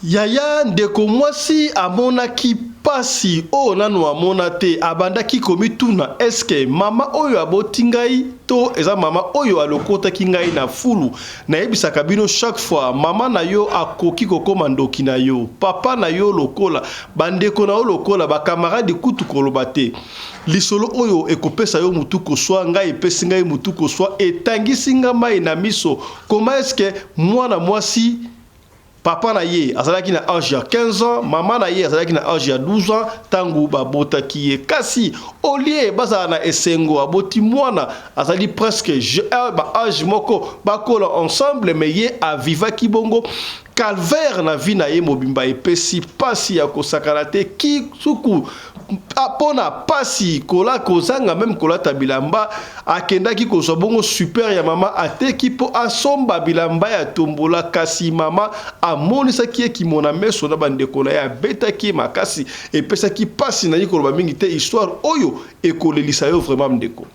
Yaya ndeko mwasi amonaki pasi o nanu amona te abandaki komituna eske mama oyo abotingai to eza mama oyo alokotaki ngai na fulu na yebisaka bino chaque fois mama na yo akoki kokoma ndoki na yo papa na yo lokola bandeko na yo lokola bakamarade kutu koloba te lisolo oyo ekopesa yo mutu koswa ngai epesi ngai mutu koswa etangisi nga mai na miso koma eske mwana mwasi papa na ye azalaki na âge ya 15 ans, mama na ye azalaki na âge ya 12 ans, tangu babotaki ye. Kasi olie bazala na esengo aboti mwana azali presque âge moko bakola ensemble mais ye avivaki bongo calvaire na vie na ye mobimba epesi pasi ya kosakana te ki suku apona pasi kola kozanga même kolata bilamba akendaki kozwa bongo super ya mama ateki po asomba bilamba ya tombola kasi mama amonisaki ye kimona meso na bandeko na ye abetaki makasi epesaki pasi na ye koloba mingi te histoire oyo ekolelisa yo vraiment ndeko.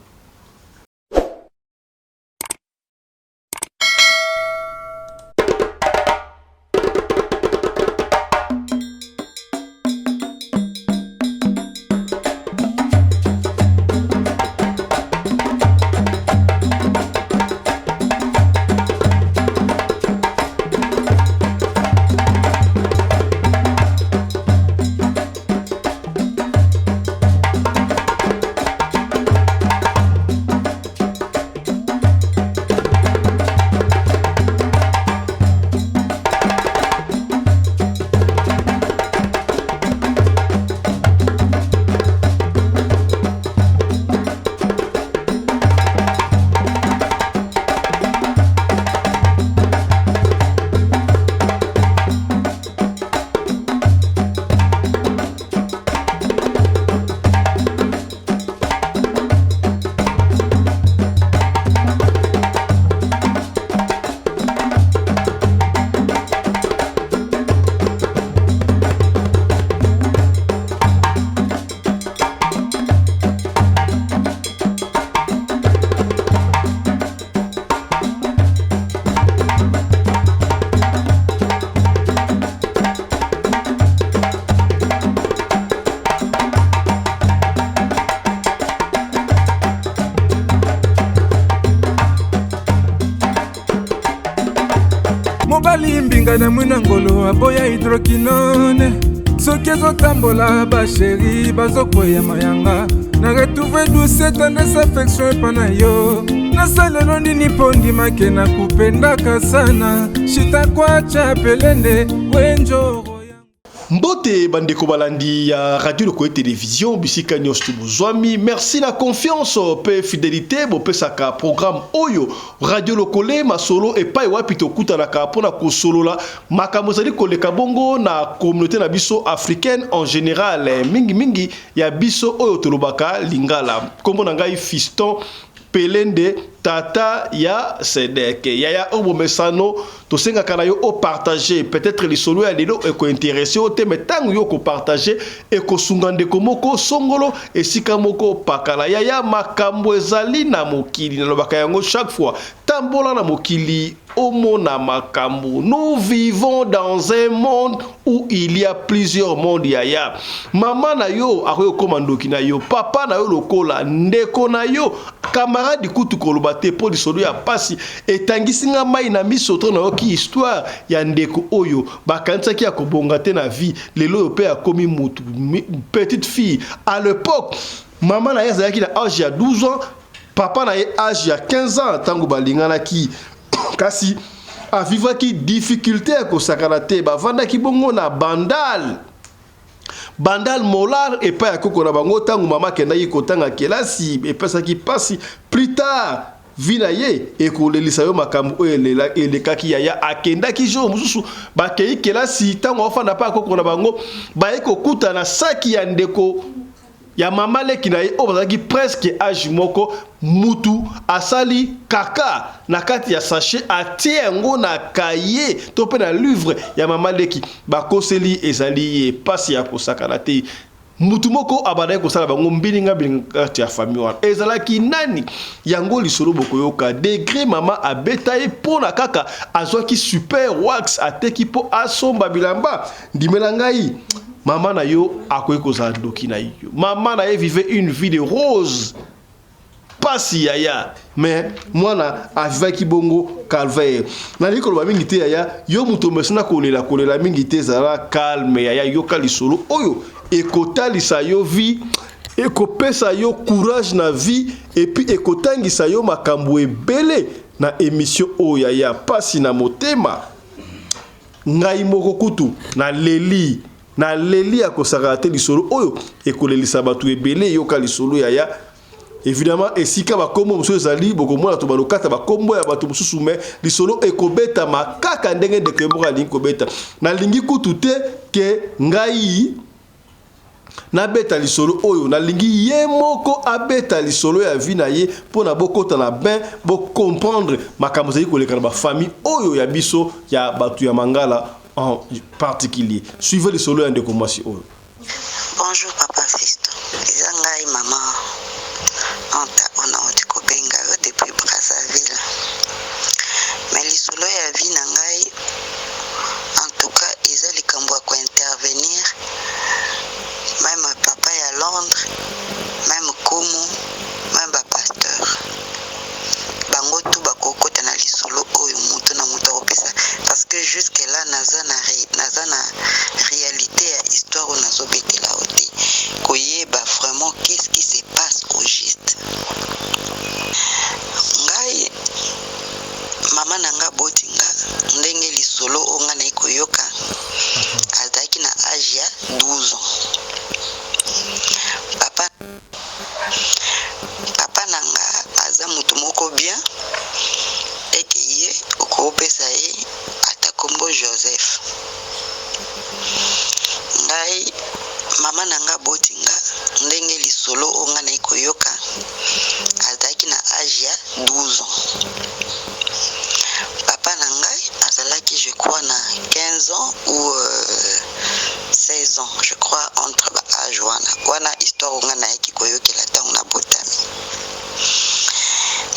Mobali mbinga na mwina ngolo aboya hydroquinone soki ezotambola basheri bazokwea mayanga na retrouve douce tendresse affection epa na yo nasalelo nini mpo ndimake na kupendaka sana shitakwacha pelende wenjoro. Mbote bandeko balandi ya radio Lokoye télévision bisika nyonso bozwami merci na confiance pe fidélité bopesaka programme oyo radio Lokoye masolo epai wapi tokutanaka mpona kosolola makambo ezali koleka bongo na communauté na biso africaine en général mingi ya biso oyo tolobaka lingala kombo na ngai Fiston Pelende tata ya Sedeke yaya obo mesano to senga kana yo o partager peut-être les solo ya lelo eko intéresser o te metangu yo ko partager eko sungande komoko songolo esika moko pakala yaya makambo ezali na mokili na lobaka yango chaque fois tambola na mokili omona makambo. Nous vivons dans un monde où il y a plusieurs mondes yaya. Mama na yo akoyo komandoki na yo, papa na yo lokola, ndeko na yo, camarade kutu koloba te po lisolo ya pasi etangisi nga mai na miso to na yo ki histoire ya ndeko oyo bakansaki ya kobonga te na vie lelo yo pe akomi mutu petite fille à l'époque mama na ye azalaki na âge ya 12 ans papa na ye âge ya 15 ans tango balinganaki kasi avivaki difficulté ya kosakana te bavandaki bongo na bandal molar epa ya koko na bango tango mama kendaki kotanga kelasi epesaki pasi plus tard vina ye ekolelisa yo makambo oyo elekaki yaya akendaki jour mosusu bakei kelasi tango afanda pa koko na bango baye kokuta na saki ya ndeko ya mama leki na ye o bazaki presque âge moko mutu asali kaka na kati ya sachet atie yango na kaye to pe na livre ya mama leki bakoseli ezali ye pasi ya kosakana te mutu moko abadai kosala bango mbilinga ya famille wana ezalaki nani yango lisolo bokoyoka degré mama abeta ye pona kaka azwaki super wax ateki po asomba bilamba ndimela ngai mama na yo akoki kozala ndoki na yo mama na ye vivait une vie de rose pasi yaya mais mwana avivaki bongo calvaire nali koloba mingi te yaya yo muto mesina kolela mingi te ezala calme yaya yoka lisolo oyo ekotalisa yo vie ekopesa yo courage na vie et puis ekotangisa yo makambo ebele na émission oyo yaya pasi na motema ngai moko kutu na leli akosaka te lisolo oyo ekolelisa bato ebele yoka lisolo yaya évidemment esika bakombo mosusu ezali bokomona to balokata bakombo ya bato mosusu me lisolo ekobeta makaka ndenge ndeke moko alingi kobeta nalingi kutu te ke ngai nabeta lisolo oyo nalingi ye moko abeta lisolo ya vie na ye mpona bokota na bain bocomprendre makambo ezali koleka na bafamille oyo ya biso ya bato ya Mangala en particulier. Suivez lisolo ya ndeko mwasi oyo. Bonjour papa Fisto. Eza ngai mama on a kobenga yo depuis Brazzaville. Mais lisolo ya vie na ngai en tout cas eza likambo ya intervenir. Même papa ya Londres, même Komo, même pasteur. Bango tu bakokota na lisolo oyo mutu na mutu akopesa parce que jusque là naza na réalité ya histoire on azobetela ote koyeba vraiment qu'est-ce qui se passe au juste. Ngai mama nanga botinga ndenge lisolo onga na ikoyoka azaki na âge ya 12 ans. Papa nanga aza mutu moko bien eke ye okopesa ye ata kombo Joseph. Ngai mama nanga botinga ndenge lisolo onga na ikoyoka azaki na âge ya 12 ans. Papa nangai azalaki je crois na 15 ans ou 16 ans je crois entre ba âge wana histoire onga na yaki koyokela tangu na botami.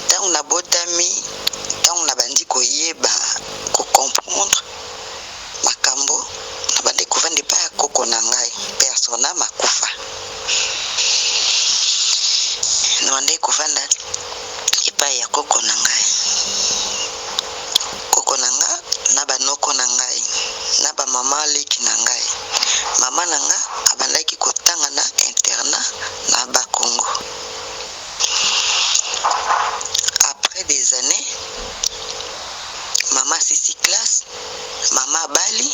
Tangu na botami tangu na bandi koyeba ko comprendre makambo na bandi kovande pa koko na ngai persona makufa. Na bandi kovanda epa ya koko na ngai. Koko na nga na banoko na ngai na ba mama leki na ngai. Mama nanga abandaki kotanga na internat na Bakongo. Après des années, mama sisi classe, mama bali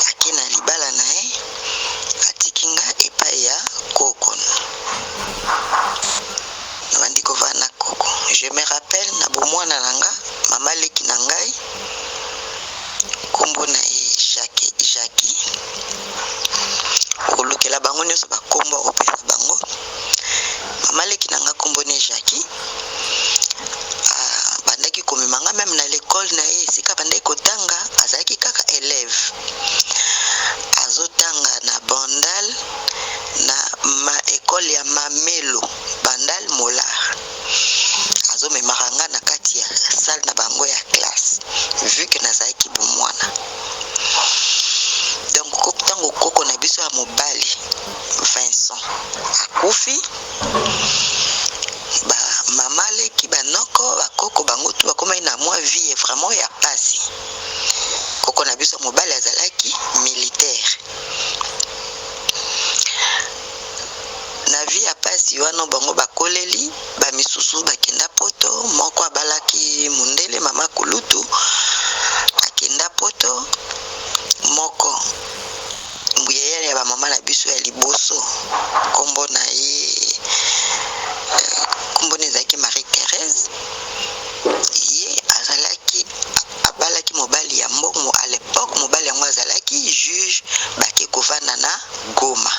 akina libala na ye atikinga epa ya koko. Nabandi kovana koko. Je me rappelle na bomwana nanga mama leki na ngai kombo na ye Jackie. Olukela bango nyonso bakombo opesa bango. Mama leki nanga kombo ne Jackie. Bandaki komemanga même na l'école na ye esika bandaki kotanga azalaki kaka élève. Azotanga na Bandal na ma école ya Mamelo Bandal Molar. Azomemaka nga na kati ya salle na bango ya classe vu que nazalaki bomwana. Donc tango koko na biso ya mobali Vincent akufi ba mama leki banoko bakoko bango tu bakoma na mwa vie vraiment ya pasi. Koko na biso mobali azalaki militaire. Na vie ya pasi wana bango bakoleli ba misusu bakenda poto moko abalaki mundele mama kulutu akenda poto moko mbuyeye ya ba mama na biso ya liboso kombo na ye kombo nezaki Marie Thérèse ye azalaki abalaki mobali ya mbongo à l'époque mobali yango azalaki juge bake kovanda na Goma.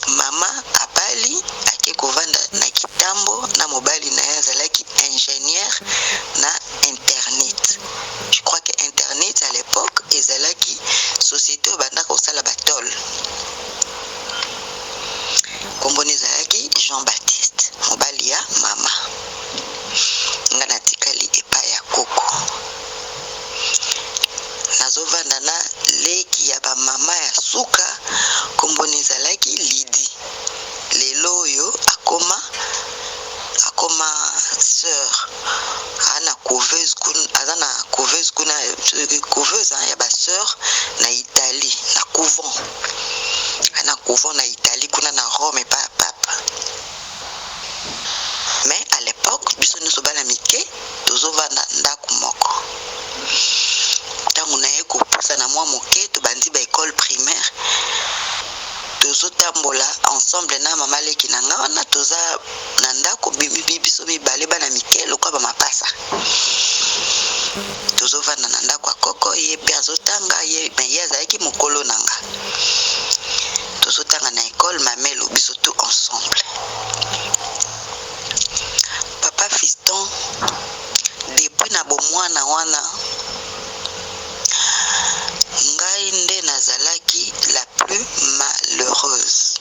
Mama abali ake kovanda na kitambo na mobali na ye azalaki ingénieur na internet. Je crois que internet à l'époque ezalaki société banda kosala batol. komboni ezalaki Jean-Baptiste mobali ya mama nga natikali epai ya koko nazovanda na leki ya bamama ya suka komboni ezalaki Lidi lelo oyo akoma sœur ana couveuse kuna couveuse ya ba sœur na Italie na couvent na Italie kuna na Rome pa papa. Mais à l'époque biso nyonso bana mike tozovanda ndako moko ntango naye kopusa na mwa moke tobandi ba école primaire tozotambola ensemble na mama leki na nga wana toza na ndako biso mibale bana mike lokwa bamapasa tozovanda na ndako akoko ye mpe azotanga ye azalaki mokolo na nga tozotanga na école mamelo biso tout ensemble. Papa fiston depuis na bomwana wana ngai nde nazalaki la plus malheureuse.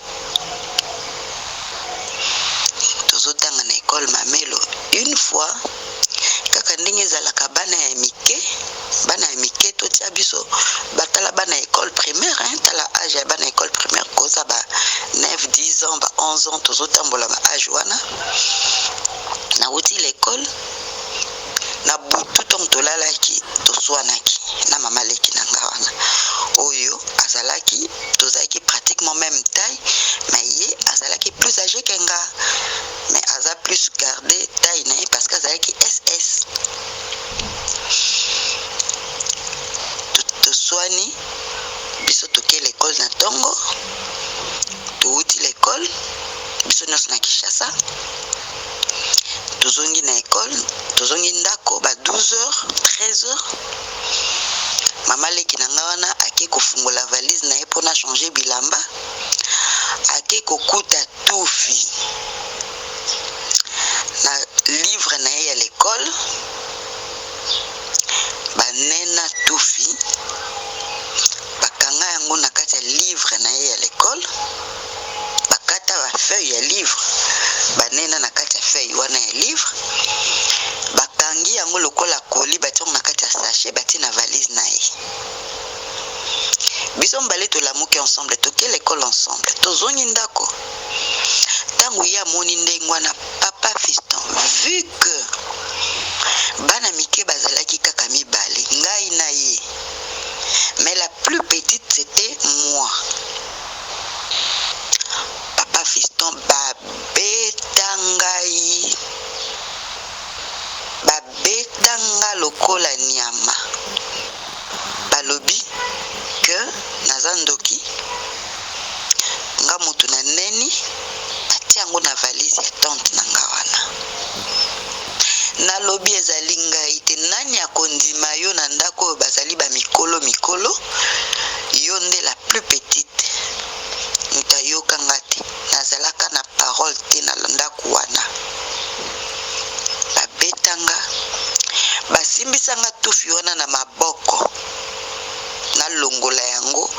Tozotanga na école mamelo une fois kaka ndenge ezalaka bana ya mike totia biso batala bana école primaire tala âge ya bana école primaire koza ba 9 10 ans ba 11 ans tozotambola ba âge wana na uti l'école na butu tong tolalaki toswanaki na mama leki na nga wana oyo azalaki tozalaki pratiquement même taille mais ye azalaki plus âgé que nga mais aza plus gardé taille na ye parce que azalaki SS toswani biso toke l'école na ntongo touti l'école biso nyonso na Kinshasa tozongi na école tozongi ndako ba 12h 13h mama leki na nga wana ake kofungola valise na ye mpona changer bilamba ake kokuta tufi na livre na ye ya l'école banena tufi bakanga yango na kati ya livre na ye ya l'école bakata ba feuille ya livre banena na kati ya feuille wana ya livre bakangi yango lokola koli batongo na kati ya sachet bati na valise na ye biso mbale tolamuki ensemble toke l'école ensemble tozongi ndako ntango ye amoni ndenge wana papa fiston vu que bana mike bazalaki kaka mibale ngai na ye mais la plus petite c'était moi. Papa fiston babetanga lokola nyama balobi que nazandoki nga mutu na neni atia yango na valise ya tante na nga wana nalobi ezali ngai te nani akondima yo na ndako oyo bazali bamikolo yo nde la plus petite mutayokanga te nazalaka na parole te na ndako wana babetanga basimbisanga tufi wana na maboko nalongola yango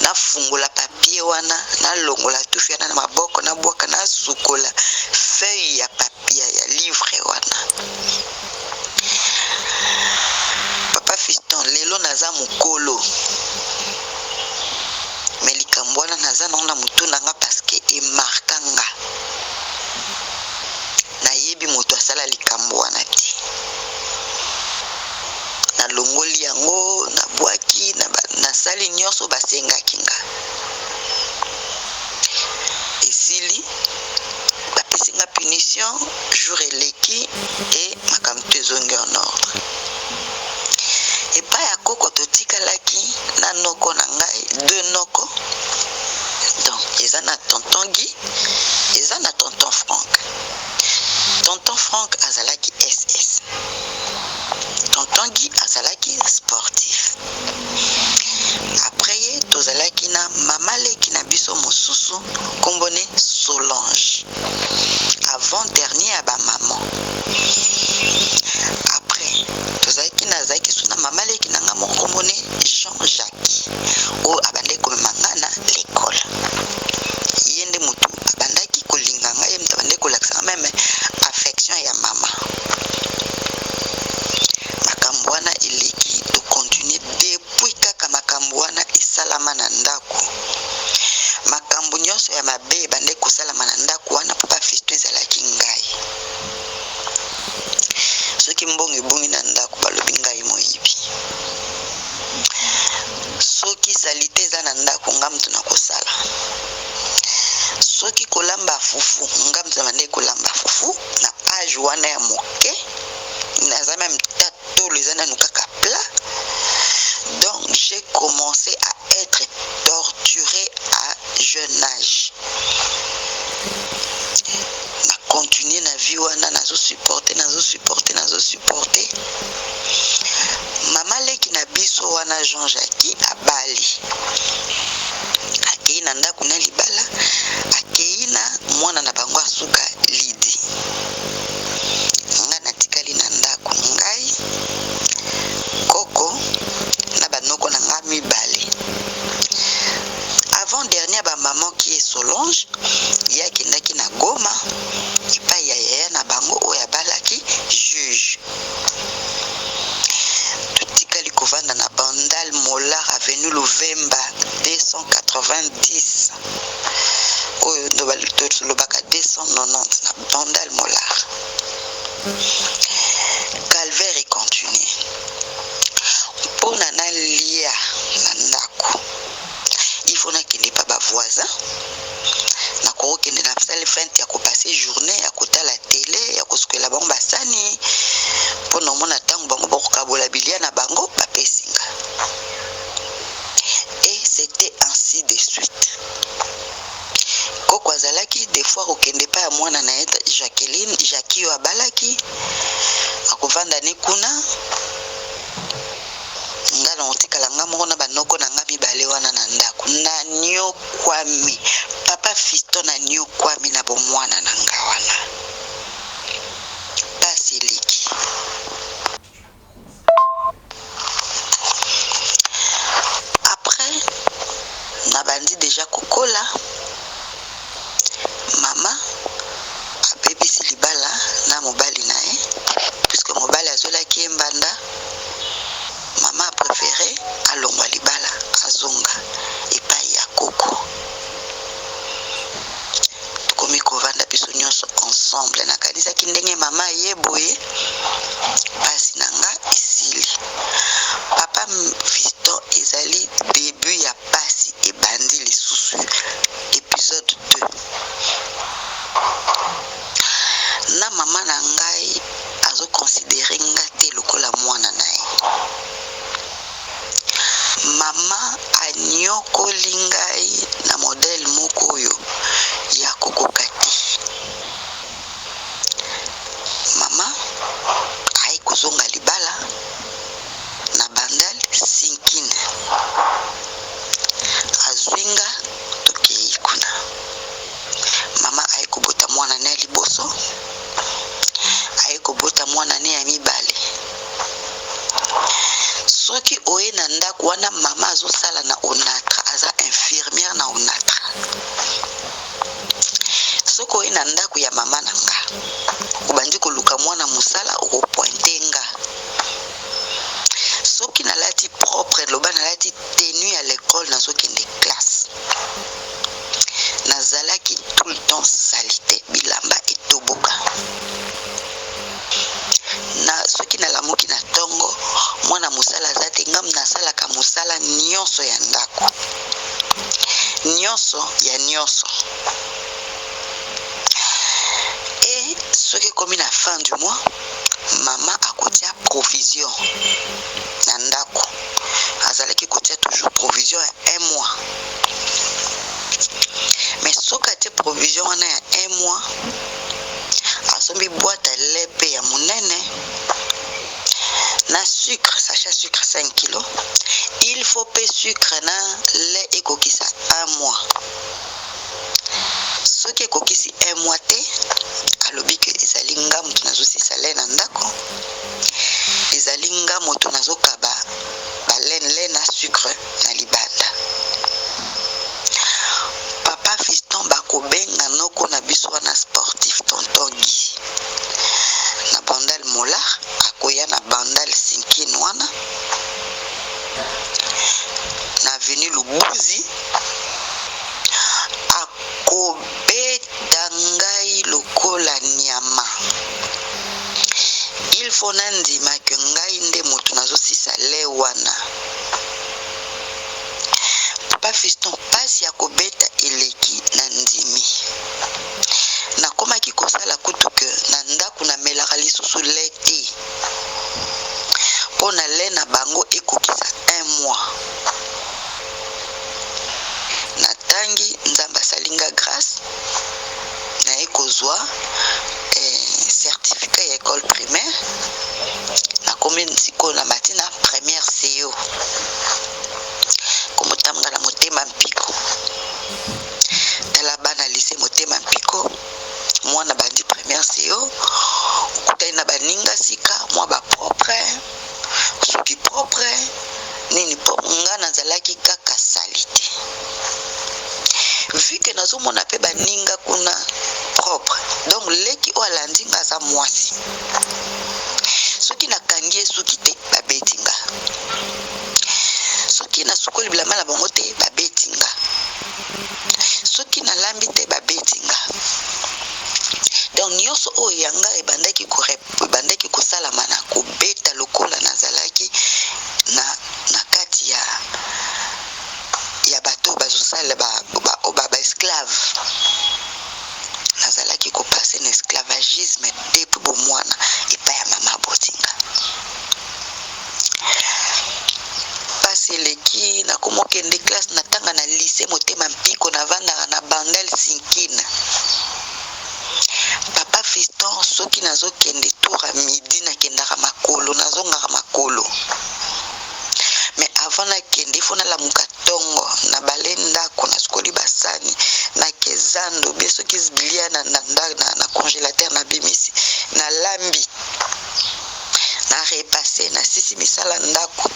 nafungola papier wana nalongola tufi wana na maboko nabwaka nasukola feuille ya papier ya livre wana. Papa fiston lelo naza mokolo mais likambo wana naza naona mutu nanga parce que emarkanga nayebi moto asala likambo wana te nalongoli yango nabwaki nasali nyonso basengaki nga esili bapesi nga punition jour eleki e makambo ezongi en ordre epai ya koko totikalaki na noko na ngai 2 noko donc eza na tonton Guy eza na tonton Franck. Tonton Franck azalaki SS tonton Guy azalaki sportif. Après ye tozalaki na mama leki na biso mosusu kombone Solange avant dernier ya ba maman. Après tozalaki nazalaki suna mama leki na nga mokombone Jean-Jacques o abande komemanga na l'école yende mutu abandaki même affection ya mama. Makambwana iliki to continue depuis kaka makambwana isalama na ndako. Makambo nyonso ya mabe bande kosalama na ndako wana papa Fiston ezalaki ngai. Soki mbongo bungi na ndako balobi ngai moyibi. Soki salite za na ndako nga mtu na kosala. Soki kolamba fufu nga mtu mande kolamba fufu na age wana ya moke. Naza même tato les ana nukaka plat. Donc j'ai commencé à être torturé à jeune âge. Na continuer na vie wana nazo supporter. Mama leki na biso wana Jean-Jacques abali. Akei na ndako na libala, akei na mwana na bango asuka Lidi. Nga natikali na ndako ngai Koko na banoko na nga mibale. Avant dernier ba maman qui est Solange, yaki ndaki na Goma, ipa ya na bango oya balaki juge. Tutikali kovanda na Bandal Molar avenue Louvemba 290. Oyo ndo balito lobaka 290 na Bandal Molar. Calvaire est continué. Pour nana lia na ndako. Il faut na kende pa ba voisin. Na ko kende na salle fente ya ko passer journée ya kota la télé ya ko skwela bango basani. Pour no mona tango bango ba ko kabola bilia na bango ba pesinga. Et c'était ainsi de suite. Koko azalaki des fois okende pa ya mwana na eta Jacqueline, Jackie wa balaki. Akovanda ne kuna. Ngala otikala nga moko na banoko na nga mibale wana na ndako. Na nyo kwami. Papa Fiston na nyo kwami na bomwana na nga wana. Pasi liki. Après, na bandi déjà kokola. Mama abebisi libala na mobali na ye. Puisque mobali azolaki mbanda. Mama a préféré alongwa libala azonga epai ya Koko. Tukomi kovanda biso nyonso ensemble na kanisa kindenge mama yeboye pasi nanga isili. Papa Fiston ezali début ya pasi ebandi lisusu épisode 2. Na mama na ngai azo considérer ngate lokola mwana na ye. Mama anyokoli ngai na modèle moko oyo ya kokokati. Mama ai kozonga libala na Bandal sinkine. Azwinga tokei kuna. Mama ai kobota mwana na liboso. Ai kobota mwana ne ya mibale. Soki oye na ndako wana mama azosala na Onatra, aza infirmière na Onatra. Soki oye na ndako ya mama na nga, obandi koluka mwana musala okopointe nga. Soki nalati propre, loba nalati tenue à l'école nazokende classe. Nazalaki tout le temps salité, bilamba etoboka. Na soki nalamuki na tongo mwana musala zate ngam nasalaka musala nyonso ya ndako. Nyonso ya nyonso. Et soki komi na fin du mois, mama akotia provision na ndako. Azalaki kotia toujours provision ya 1 mois. Mais soki atie provision wana ya 1 mois, asombi boîte à lait ya munene na sucre, sachet sucre 5 kg. Il faut payer sucre na lait ekokisa 1 mois. Soki ekokisi 1 mois te, alobi ke ezali ngamu tunazosisa lait na ndako. Ezali ngamu tunazokaba balene na sucre na libanda. Papa Fiston bakobenga no loko na biso wana sportif tonton Gi na bandal molar akoya na bandal sinkin wana na avenue Lubuzi akobeta ngai lokola nyama. Il faut nandima ke ngai nde moto nazosisa le wana. Papa Fiston pasi akobeta eleki na ndimi. Nakomaki kosala kutu ke na ndako na melaka lisusu le te. Pona le na bango ekokisa 1 mois. Natangi nzamba salinga grâce na ekozwa certificat ya école primaire na commune siko na matina première CEO komotamga na Motema Mpiko tala bana lycée Motema Mpiko mwana bandi première CEO okutai na baninga sika mwa ba propre suki propre nini po nga nazalaki kaka salite vu que nazomona pe baninga kuna propre donc leki o alandinga za mwasi soki nakangie suki te babetinga soki na sukoli bilama na bango te babetinga soki na lambi te babetinga donc nyonso oyo yanga ebandaki kosalama na kobeta lokola nazalaki na kati ya bato bazosala ba esclave nazalaki kopase na esclavagisme depuis bomwana epai ya mama botinga pasi eleki nakomokende classe natanga na lycée Motema Mpiko navandaka na bandel sinkina. Papa Fiston soki nazokende tour à midi nakendaka makolo nazongaka makolo mais avant nakende fona lamuka tongo na bale ndako na skoli basani na kezando beso kizbilia na congélateur na bimisi na lambi na repasser na sisi misala ndako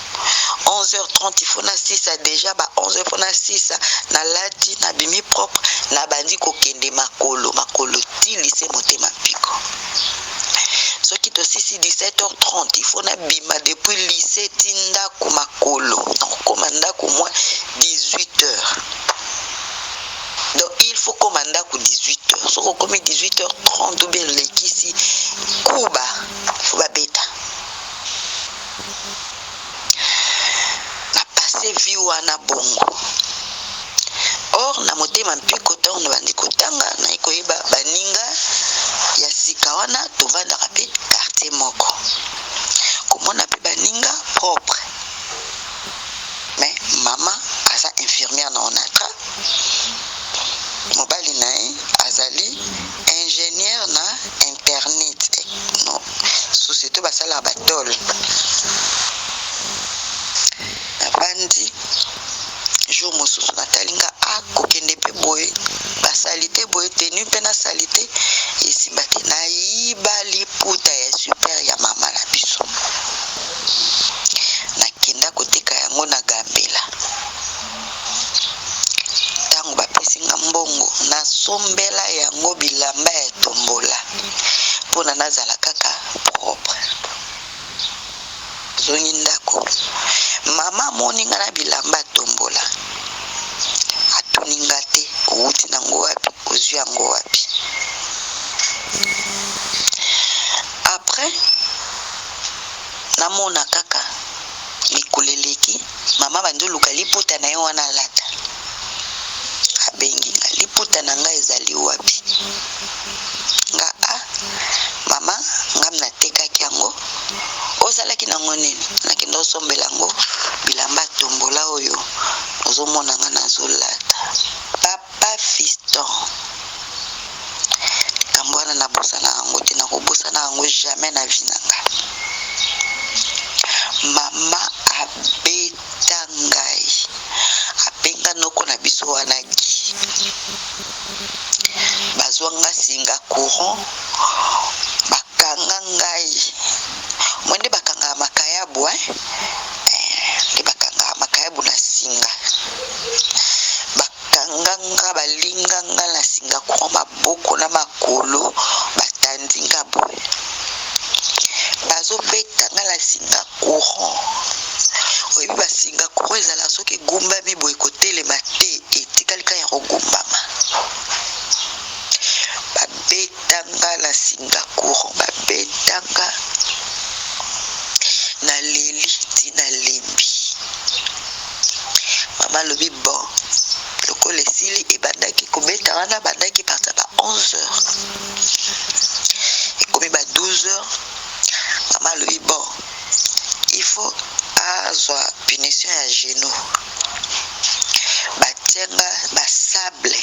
11h30 il faut na 6 déjà ba 11h faut na 6 na lati na bimi propre na bandi kokende makolo ti lycée Motema Mpiko soki to sisi 17h30 il faut na bima depuis lycée tinda ko makolo komanda ko moins 18h donc il faut commander à 18h so comme 18h30 bien lekisi kuba faut ba beta na passer vie wana bongo or na Motema Mpiko ta on bandi kotanga na ikoyeba baninga ya sika wana tovanda rape quartier moko komona pe baninga propre mais mama asa infirmière na onatra mobali nae azali ingénieur na internet no société basala batol bandi jour mosusu natalinga akokende pe boye basalite boye tenu pe na salite esimba te nayiba liputa ya super ya mama na biso nakenda koteka yango na Gambela tango bapesinga mbongo nasombela yango bilamba ya tombola mpona nazala kaka propre zongi ndako mama moninga na bilamba tombola atuninga te outi nango wapi ozwi yango wapi après namona kaka mikuleleki mama bandoluka liputa na ye wana lata abengi nga liputa na nga ezali wapi nga mama ngam natekaki yango ozalaki nango nini nakenda osombela yango bilamba tombola oyo ozomona nga nazolata. Papa Fiston likambo wana nabosa na yango te nakobosa na yango jamais na vie nanga. Mama abeta ngai apenga noko na biso wana gi bazwanga singa courant bakanga ngai mwende bakanga makayabu nde bakanga makayabu na singa bakanga nga balinga nga na singa courant maboko na makolo batandinga boye bazobetanga la singa courant oyebi basinga courant ezala soki egumbami boye kotelema te etikalika ya kogumbama babetanga la singa courant babetanga na leli tina lembi mama lobi bon lokola esili ebandaki kobeta wana bandaki parta ba 11h ekomi ba 12h mama lobi bon il faut azwa punition ya genou batienga basable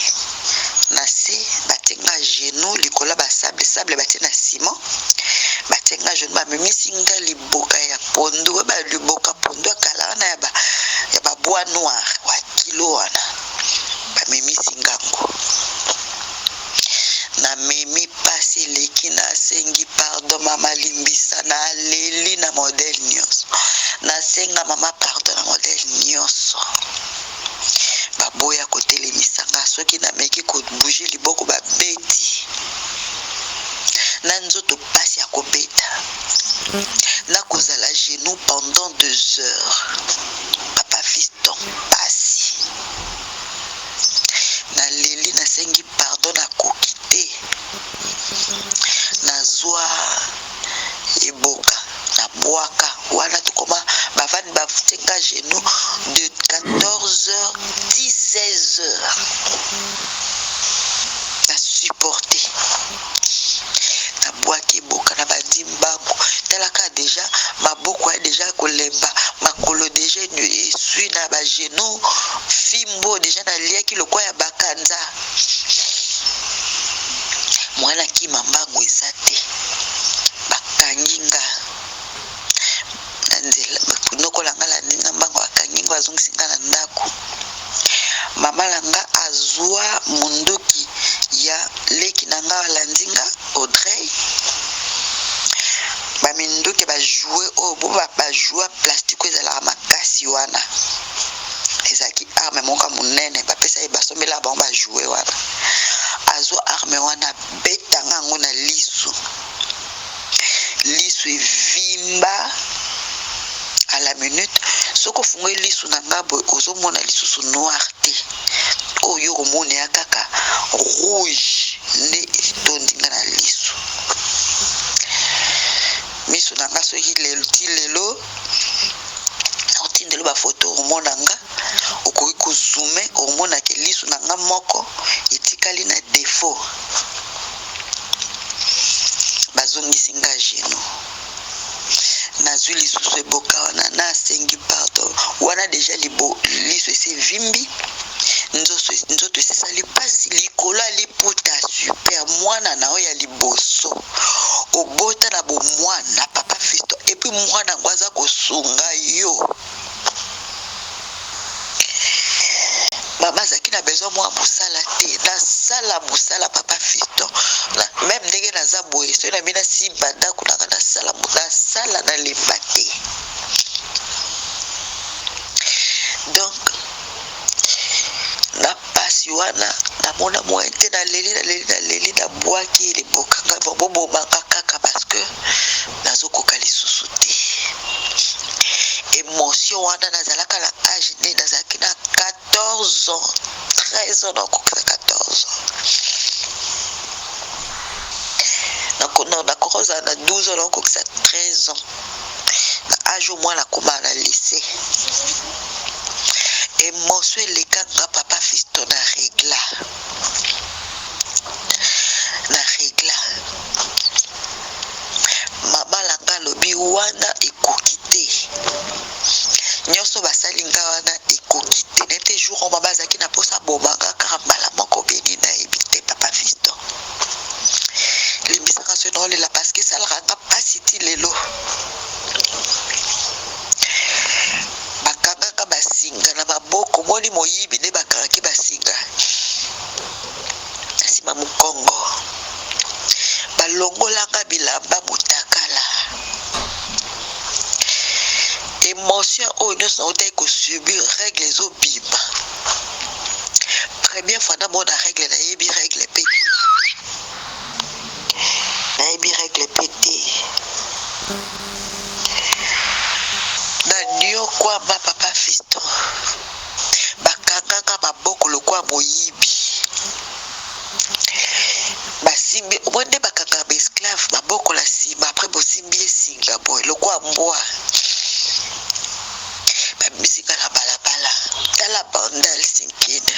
na se batenga genou likola basable batie na ciment batenga genou bamemisinga liboka ya pondu liboka pondu akala wana ya babois noir wa kilo wana bamemisinga ngo na memi pasi leki na sengi pardon mama limbisa na leli na modèle nyonso na senga mama pardon na modèle nyonso baboya kotelemisanga soki na meki kobouge liboko babeti na nzoto pasi ya kobeta na kozala genou pendant 2 heures papa fiston pasi na leli na sengi pardon na koki te na zwa eboka na bwaka wana tukoma bavani bafutenga genou de 14h 16h na supporter na bwaki eboka na bandimbango talaka deja maboko ya deja kolemba makolo deja esui na bagenou fimbo deja na liaki lokwa ya bakanza mwana kima mbango eza te bakanginga na nzela nokolanga la ndinga mbango bakanginga bazongisinga na ndako mama langa azwa munduki ya leki nanga walandinga Audrey baminduki bajouer oyo bo bajouer plastique ezalaka makasi wana ezalaki arme moko monene bapesa ye basombela bango bajouer wana azwa arme wana betanga yango na lisu evimba à la minute soko fungwe lisu na ngabo ozomona lisusu noir te oyo komona ya kaka rouge nde etondinga na lisu miso na nga soki lelo otindelo bafoto omonanga okoki kozume omonake lisu na nga moko etikali na défaut bazongisinga genou nazwi lisusu eboka wana nasengi pardon wana deja liso esi vimbi nzoto esisali mpasi likolo aliputa super mwana na oyo ya liboso obota na bomwana papa fisto epuis mwana yango aza kosunga yo mama azalaki na besoin mwa mosala te nasala mosala papa fiston meme ndenge naza boye soki na bina simba ndako nanga nasala nalemba te donc na pasi wana namona moyen te naleli nabwaki libokanga bobomanga kaka parce que nazokoka lisusu te émotion wana nazalaka na age nde nazalaki na 14 ans 13 ans nakokisa 14 ans nakokozala na 12 ans nakokisa 13 ans na age omwa nakoma na lycée émotion elekanga papa fiston na régla mama langa lobi wana ekoki te nyonso basalinga wana ekoki te nete jour oma bazaki na posa bomanga kaka mbala moko beni nayebi te papa fiston limbisaka so naolela parceke esalaka nga mpasi ti lelo bakangaka basinga na maboko moni moyibi nde bakangaki basinga nsima mokongo balongolanga bilamba motakala émotion oyo nyonso naotaki kosubir règle ezobima première fois namona règle nayebi règle pe na ndio kwamba Papa Fiston bakanganga maboko lokwa moyibi basimbi mwende bakanga ba esclave maboko la sima après bosimbi esinga boy lokwa mbwa babisika na balabala tala bandal sinkine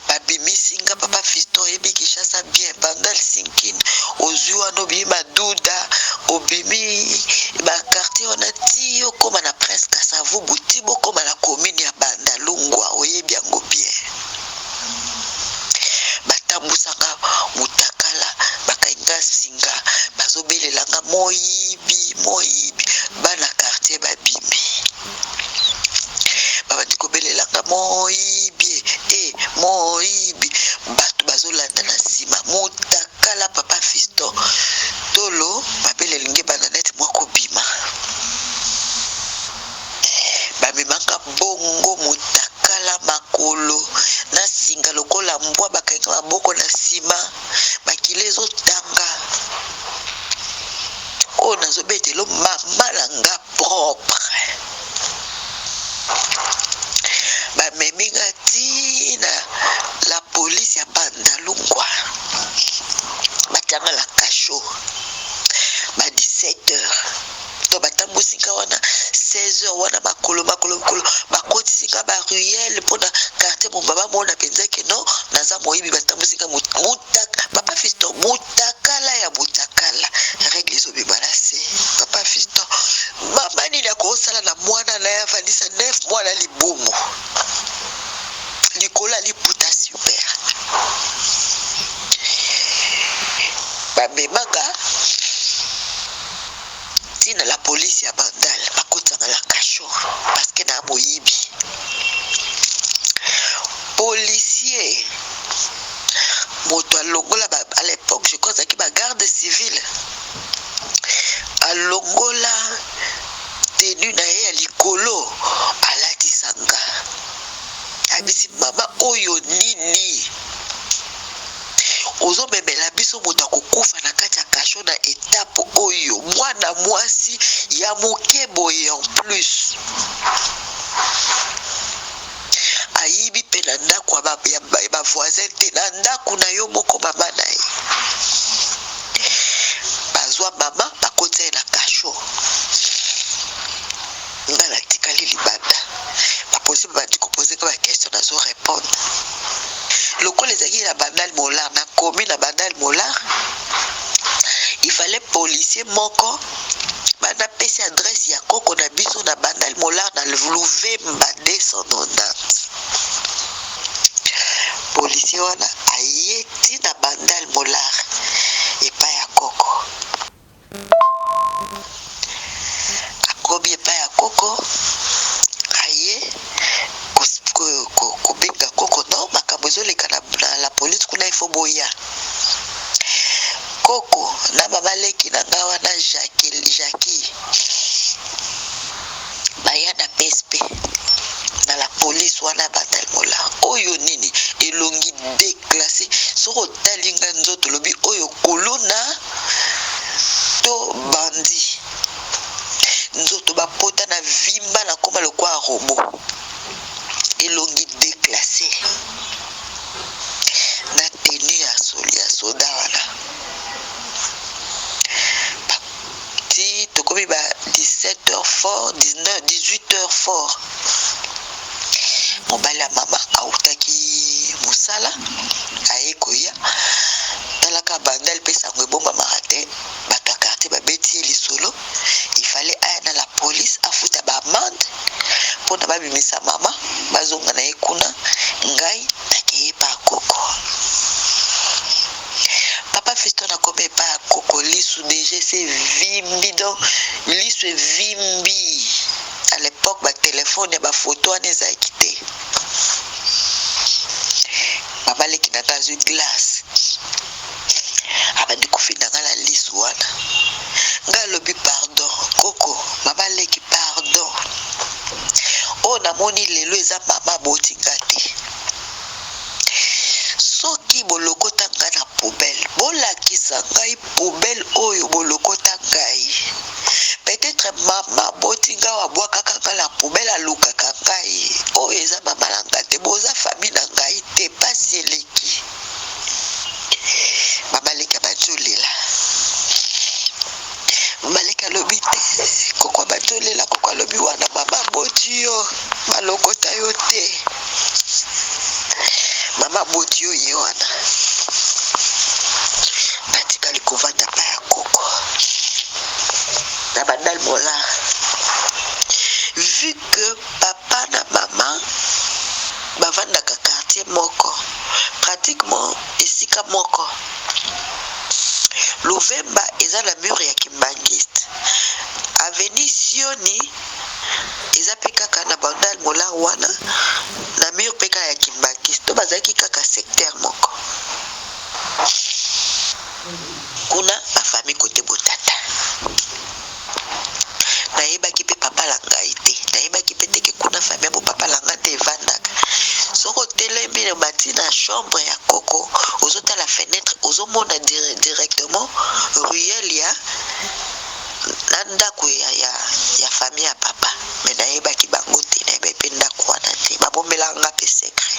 babimisinga Papa Fiston ebi Kishasa bien bandal sinkine ozuwa no bi maduda obimi ba quartier onati okoma na presque savu butibo koma na commune ya Bandalungwa oyebi yango bien batambusanga mutakala bakainga singa bazobelelanga moyibi bana quartier babimi babandi kobelelanga moyibi bato bazolanda na sima mutakala Papa Fiston tolo babelelinge bananete mwako bima bamemanga bongo mutakala makolo na singa lokola mbwa bakainga maboko na sima bakilezo tanga o nazobetelo mamalanga propre bameminga tina la police ya Bandalungwa batanga la cachot ba 17h to batambusika wana 16h wana makolo bakotisika ba ruelle pona quartier mon baba mona penzake no naza moyibi batambusika mutaka Papa Fiston mutakala ya mutakala règle zo bibalase Papa Fiston mama ni la kosala na mwana na ya valisa 9 mois la libumu likola liputa super bamemanga tina la police ya Bandal bakotanga la cachot parce que na moyibi policier moto alongola à l'époque je crois que ba garde civile alongola tenu na ye ya likolo alatisanga abisi mama oyo nini ozomemela biso moto akokufa na kati ya kasho na etape oyo mwana mwasi ya moke boye en plus ayibi mpe na ndako ya bavoisin te na ndako na yo moko mama na ye bazwa mama bakotia ye na kasho nga natikali libanda baposi babandi kopozeka bakestion nazo répondre lokola ezalaki na Bandal Molar na komi na Bandal Molar il fallait policier moko bana pesi adresse ya koko na biso na Bandal Molar na Luvemba 290 policier wana ayeti na Bandal Molar epai ya koko akobi epai ya koko aye kobenga koko no makambo ezoleka na la police kuna ifo boya koko na mama leki na ngawa na Jackie baya na PSP na la police wana Bandal Molar oyo nini elongi déclassé soko talinga nzoto lobi oyo kolona to bandi nzoto bapota na vimba na koma lokwa robo elongi déclassé na tenue ya soda wana ti tokomi ba 17h fort 18h fort mobali ya mama autaki musala ayekoya talaka Bandal pe sango ebomba marate bato ya quartier babeti lisolo il fallait aya na la police afuta ba amende mpona babimisa mama bazonga na ye kuna ngai nakeye pa koko Papa Fiston akomi pa koko lisu déjà c'est vimbi donc lisu evimbi à l'époque ba téléphone ya ba photo wana ezalaki te mama leki na ngazwi glace abandi kofinda nga na lisu wana nga alobi pardon koko mama leki pardon o namoni lelo eza mama botinga te soki bolokota nga na poubelle bolakisa ngai poubelle oyo bolokota baboti oyo wana batikali kovanda pa ya koko na bandal mola vu que papa na mama bavandaka quartier moko pratiquement esika moko Luvemba eza la mur ya Kimbangiste Avenue Sioni eza pe kaka na bandal mola wana na mur pe kaka ya Kimbangiste to bazaki kaka secteur moko kuna ba famille côté botata nayebaki pe papa langai te nayebaki pe teke kuna famille bo papa langa te evandaka soko telemi na bati na chambre ya koko ozota la fenêtre ozomona directement ruelle ya na ndako ya famille ya papa me nayebaki bango te nayebi pe ndako wana te babomelanga pe secret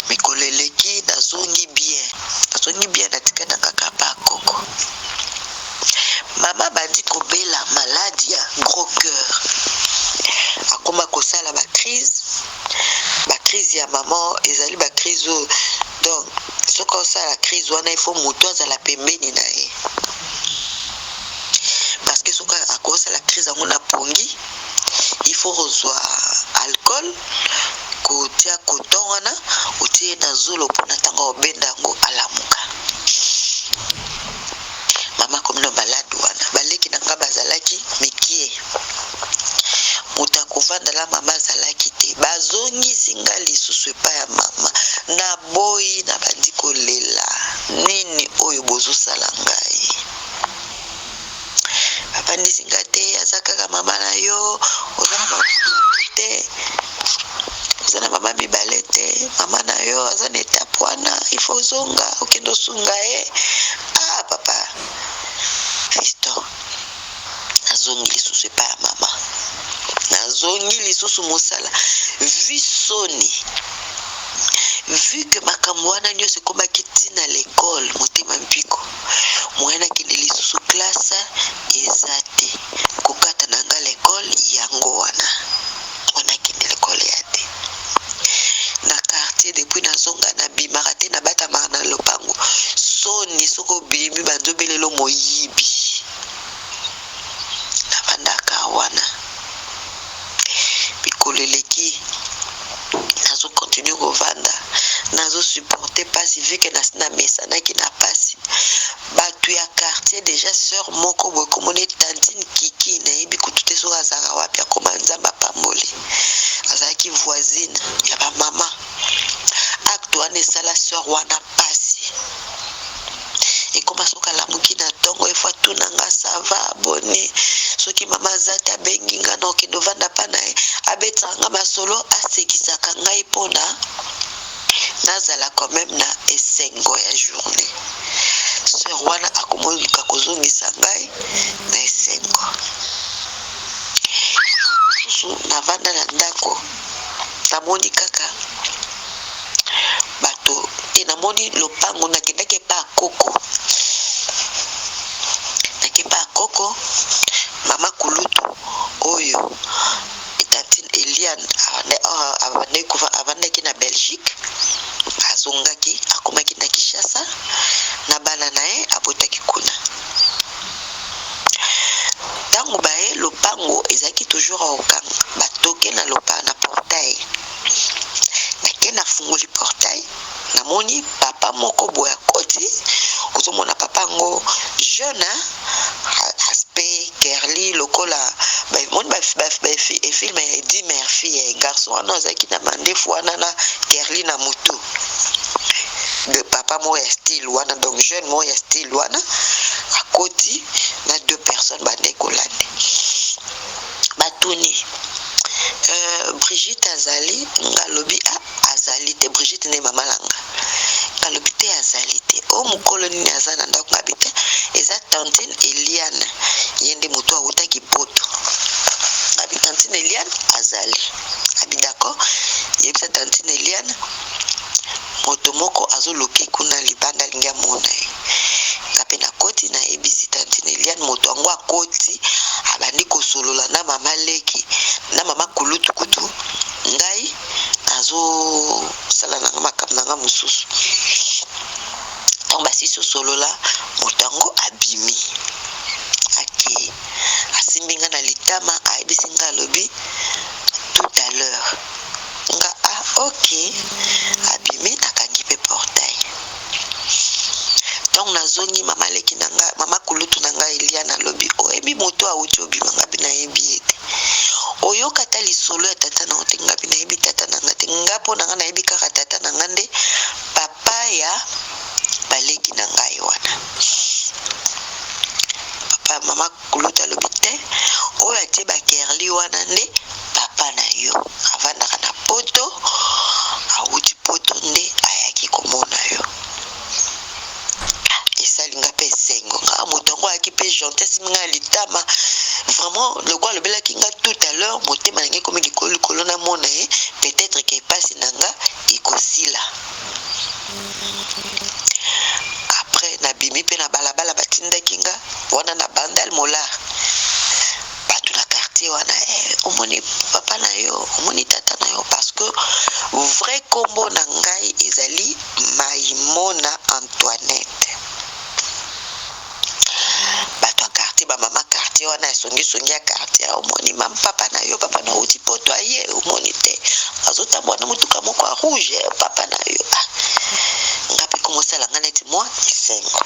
mikolo eleki nazongi bien natika na kaka pa koko mama bandi kobela maladie ya gros cœur akoma kosala ba crise ya maman ezali ba crise donc soki osala crise wana il faut moto azala pembeni na ye parce que soki akosala crise yango na pongi il faut kozwa alcool kotia coton wana otie na zolo mpona ntango obenda yango alamuka mama komino balade wana baleki na nga bazalaki mikie moto akovanda la mama azalaki te bazongisi nga lisusu epai ya mama na boyi na bandi kolela nini oyo bozosala ngai babandisi nga te aza kaka mama na yo oza na mama te oza na mama mibale te mama na yo aza na etape wana ifo ozonga okende osunga ye papa Fisto nazongi lisusu epai ya mama nazongi lisusu mosala visoni vu que makambo wana nyonso ekomaki ntina l'école motema mpiko mwana akende lisusu klasa eza te kokata na nga l'école yango wana mwana akende l'école ya te na quartier depuis nazonga na bimaka te nabatamaka na lopango soni soko bimi banzobelelo moyibi nabandaka wana bikoleleki nazo continue kovanda nazo supporter pasi vu que na mesanaki na pasi batu ya quartier déjà sœur moko boye komona tantine kiki nayebi kutu te soki azalaka wapi akoma nzambe apamboli azalaki voisine ya bamama acte wana esala sœur wana pasi ekoma soki alamuki na ntongo efwa tunanga sava abone soki mama aza te abengi nga na okende ovanda mpa na ye abetaka nga masolo asekisaka ngai mpona nazala quand même na esengo ya journée sœur wana akomolika kozongisa ngai na esengo susu navanda na ndako namoni kaka bato te namoni lopango nakendaki epa akoko koko mama kulutu oyo tantine Eliane avandaki na Belgique azongaki akomaki na Kinshasa na bana na ye abotaki kuna ntango baye lopango ezalaki toujours aokanga batoke na lopango na portail nake nafungoli portail namoni papa moko boya koti ozomona papa ngo jeune aspect kerli lokola moni film ya Eddie Murphy garçon wana azalaki na mandefu wana na kerli na mutu de papa mo ya style wana donc jeune mo ya style wana akoti na deux personnes bande kolande batuni Brigitte azali ngalobi azali te Brigitte ne mama langa ngalobi te azali te o mukolo nini aza na ndako ngabi te eza tantine Eliane yende moto awutaki poto ngabi tantine Eliane azali abi d'accord yebisa tantine Eliane moto moko azoloki kuna libanda linga mona ngape na koti na ebisi tantine Eliane moto ango akoti abandi kosolola na mama leki na mama kulutu kutu ngai nazo sala nanga makambo nanga mosusu. Donc basiso solo la motango abimi ake asimbinga na litama aibisinga lobi tout à l'heure nga ok abimi nakangi pe portail. Donc nazongi mama leki nanga mama kulutu nanga Eliana lobi oyebi moto auti obima nga bina yebi ete oyo kata lisolo ya tata na otenga bina yebi tata nanga te ngapo nanga na yebi kaka tata nanga nde papa ya baleki nanga wana. Papa mama kulutu lobi te oyo atie bakerli wana nde papa na yo avandaka na poto auti poto nde ayaki komona yo. Esalinga pe sengo nga motongo ayaki pe gentesse minga litama vraiment le quoi le bela kinga tout à l'heure motema nange comme likolo na mona peut-être que passe nanga ikosila. Après na bimi pe na balabala batinda kinga wana na bandal mola batu na quartier wana omoni papa na yo omoni tata na yo parce que vrai combo na ngai ezali Maimona Antoinette. Bato quartier ba mama quartier wana songi ya quartier omoni mam papa na yo papa na uti poto aye omoni te azotambwa na mutuka moko a rouge papa na yo ngapi commencer la ngana ti moi isengo.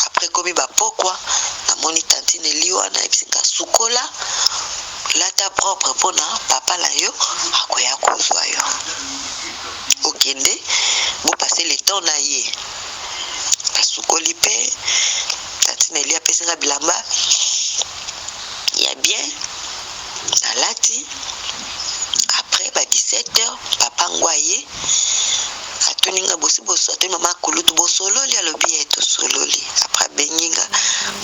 Après komi ba pokwa na moni tantine liwa na ebisinga sukola lata propre pona papa na yo akoya kozwa yo okende bo passer le temps na ye sukoli pe tantine elia pesinga bilamba ya bien alati. Après ba 17h papa ngwaye atoninga bosi atoni mama kulutu bosololi alobi eto sololi. Après benyinga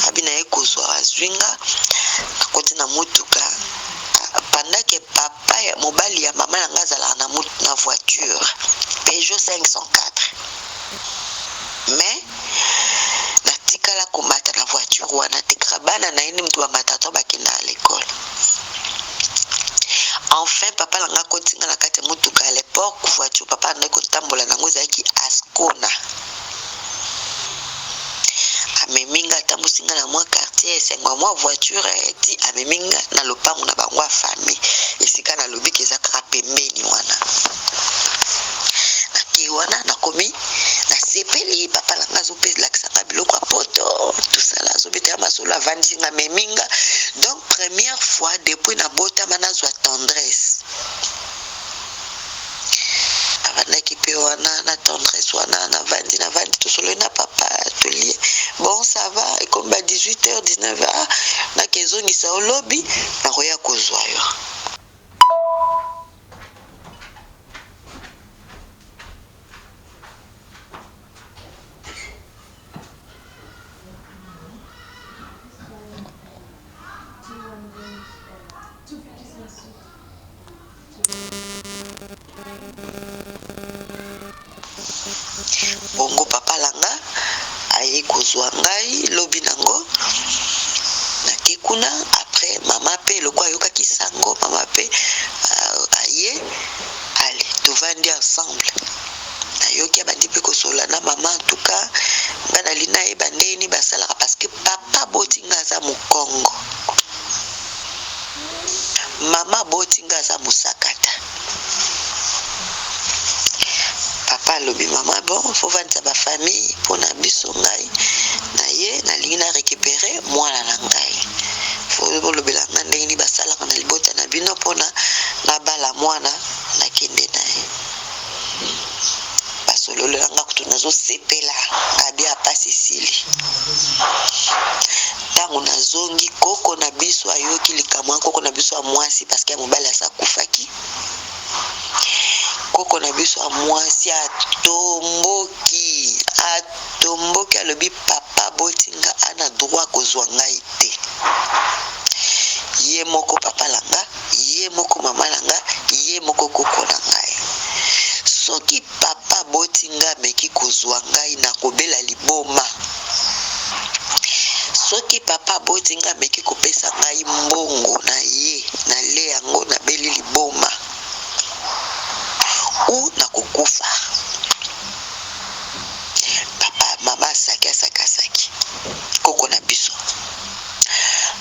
abina ekozwa azwinga akoti na mutuka pendant que papa ya mobali ya mama nanga zala na voiture Peugeot 504 mais natikala komata na voiture wana tekrabana na ene mtu wa matata bakenda à l'école. Enfin papa langa kotinga na kati mutuka à l'époque voiture papa ndeko tambola nango zaki Ascona ameminga tambusinga na mwa quartier sengwa mwa voiture eti ameminga na lopango na bangwa famille esika na lobi kezaka pembeni wana naki wana nakomi na sepeli papa langa zope lakisanga biloko a poto tout ça là zobeta masolo avandinga meminga. Donc première fois depuis na bota manazwa tendresse avandaki pe wana na tendresse wana na vandi tout solo na papa atelier bon ça va et comme 18h 19h na kezongisa olobi na koya kozwa yo. Bongo papa langa aye kozwa ngai lobi nango na kikuna. Après mama pe lokwa yoka kisango mama pe aye allez tovandi ensemble na yoki abandi pe kosola na mama en tout cas ngana lina e bandeni basalaka parce que papa botinga za mukongo mama botinga za musakata. Papa lobi mama bon faut vendre ba famille pona biso ngai na ye na lingi na récupérer mwana na ngai faut lobi la ndenge ni basala kana libota na bino pona na bala mwana na kende na ye basolo le nga kutu nazo sepela abi apa Sicile tango nazongi koko na biso ayoki likamwa koko na biso amwasi parce que mobali asakufaki koko na biso amwasi atomboki alobi papa botinga ana droit kozwa ngai te ye moko papa langa ye moko mama langa ye moko koko na ngai. Soki papa botinga meki kozwa ngai na kobela liboma soki papa botinga meki kopesa ngai mbongo na ye na le yango na beli liboma ou na kukufa. Papa mama saki koko na biso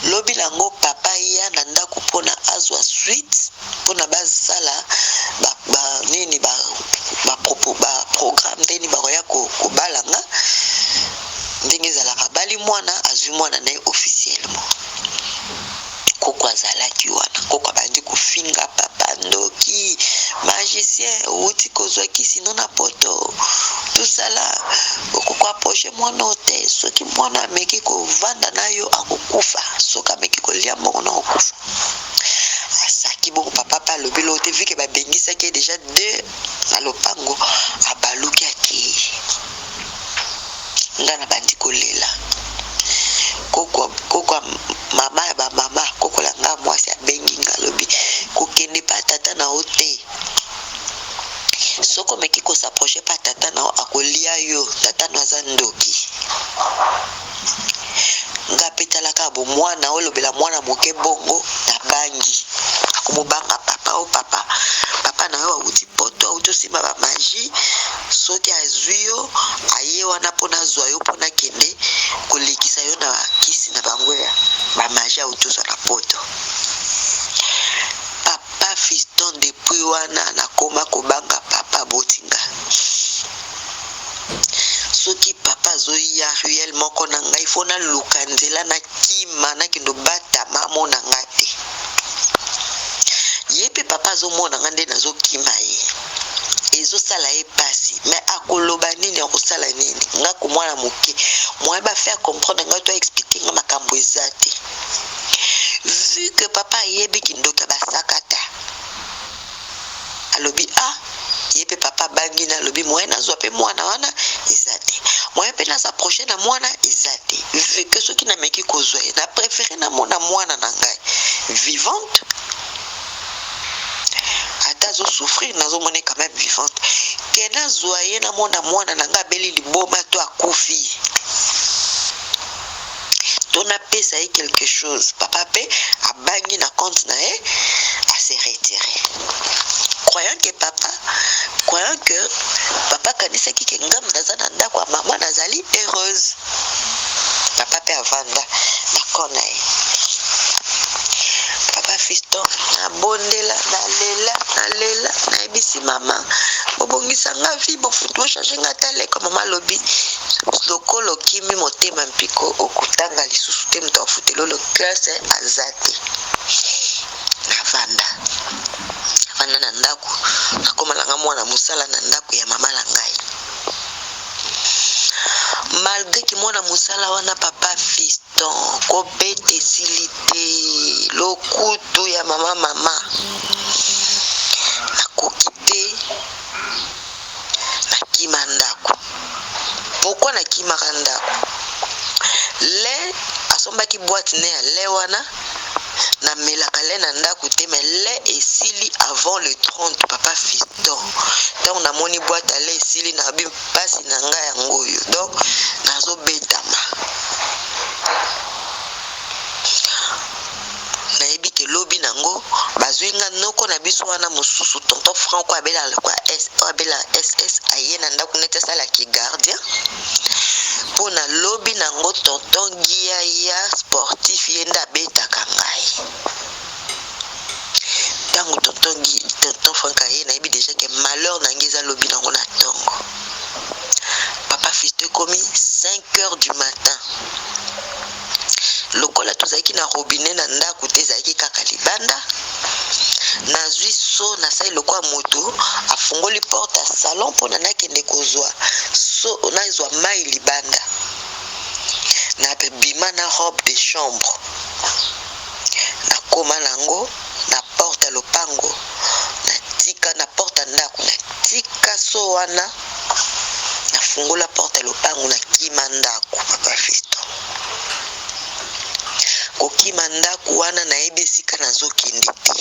lobi nango papa ya na ndako mpona azwa suite mpona basala nini programme ndeni bakoya kobalanga ndenge ezalaka bali mwana azwi mwana na ye officiellement. Koko azalaki wana koko abandi kofinga papa ndoki magicien outi kozwaki sino na poto tosala koko aproche mwana te soki mwana ameki kovanda na yo akokufa soki ameki kolia moko na kokufa. Asaki bongo papa alobi lo te vike babengisaki déjà 2 na lopango abaluki akei nga na bandi kolela. Koko mama ya bamama koko langa mwasi abengi nga lobi kokende pa tata na o te soko meki kosaproche pa tata na o akolia yo tata na aza ndoki. Nga petalaka bo mwana olobela mwana moke bongo na bangi akomobanga papa o papa na yo auti poto auti osimba bamagie soki azwi yo aye wana mpona azwa yo mpona kende kolekisa yo na kisi na bango ya bamagie auti ozwa na poto. Papa Fiston depuis wana nakoma kobanga papa botinga soki papa azoya ruel moko na ngai fo naluka nzela na kima nakendo batama mona nga te ye mpe papa azomona nga nde nazokima ye ezosala ye pasi me akoloba nini akosala nini nga komwana moke moye bafaire comprendre nga to expliquer nga makambo eza te vu que papa ayebi kindoki basakata alobi ye mpe papa bangi na alobi moye nazwa mpe mwana wana eza te moye mpe nasaproche na mwana eza te vu que soki nameki kozwa ye na préféré namona mwana na ngai vivante ata azosouffrir nazomone quand même vivante ke nazwa ye namona mwana na ngai abeli liboma to akufi to napesa ye quelque chose papa mpe abangi na compte na ye ase retiré croyant que papa kanisaki ke ngam naza na ndako ya mama nazali heureuse papa mpe avanda na kona ye. Papa Fiston nabondela nalela nayebisi mama bobongisa nga vi bofutu ochange nga taleka mama lobi lokolo kimi motema mpiko okutanga lisusu te moto afutela lo classe aza te. Navanda na ndako nakomalanga mwana mosala na ndako ya mama na ngai malgré ki mwana mosala wana papa Fiston kobete esili te lokutu ya mama nakoki te nakima ndako. Pourquoi nakimaka ndako? Le asombaki boîte ne ya le wana na melaka le na ndako te mais le esili avant le 30 papa Fiston donc namoni boîte à le esili na bi pasi na ngai yango yo donc nazobetama nayebi ke lobi nango bazwinga noko na biso wana mosusu tonton Franco abela SS aye na ndako nete sala ki gardien pona lobi nango tonton Gia ya sportif yenda betaka ngai tango tonton Franco aye nayebi déjà que malheur nangeza lobi nango na tongo. Papa Fiston komi 5h du matin lokola tozaki na robinet na ndako te ezalaki kaka libanda nazwi so nasali lokwa moto afungoli porte ya salon mpona nakende kozwa so nazwa mai libanda na bima na robe de chambre nakoma nango na porte ya lopango natika na porte ya ndako natika so wana nafungola porte ya lopango nakima ndako papa Fiston kokima ndako wana nayebi esika nazokende te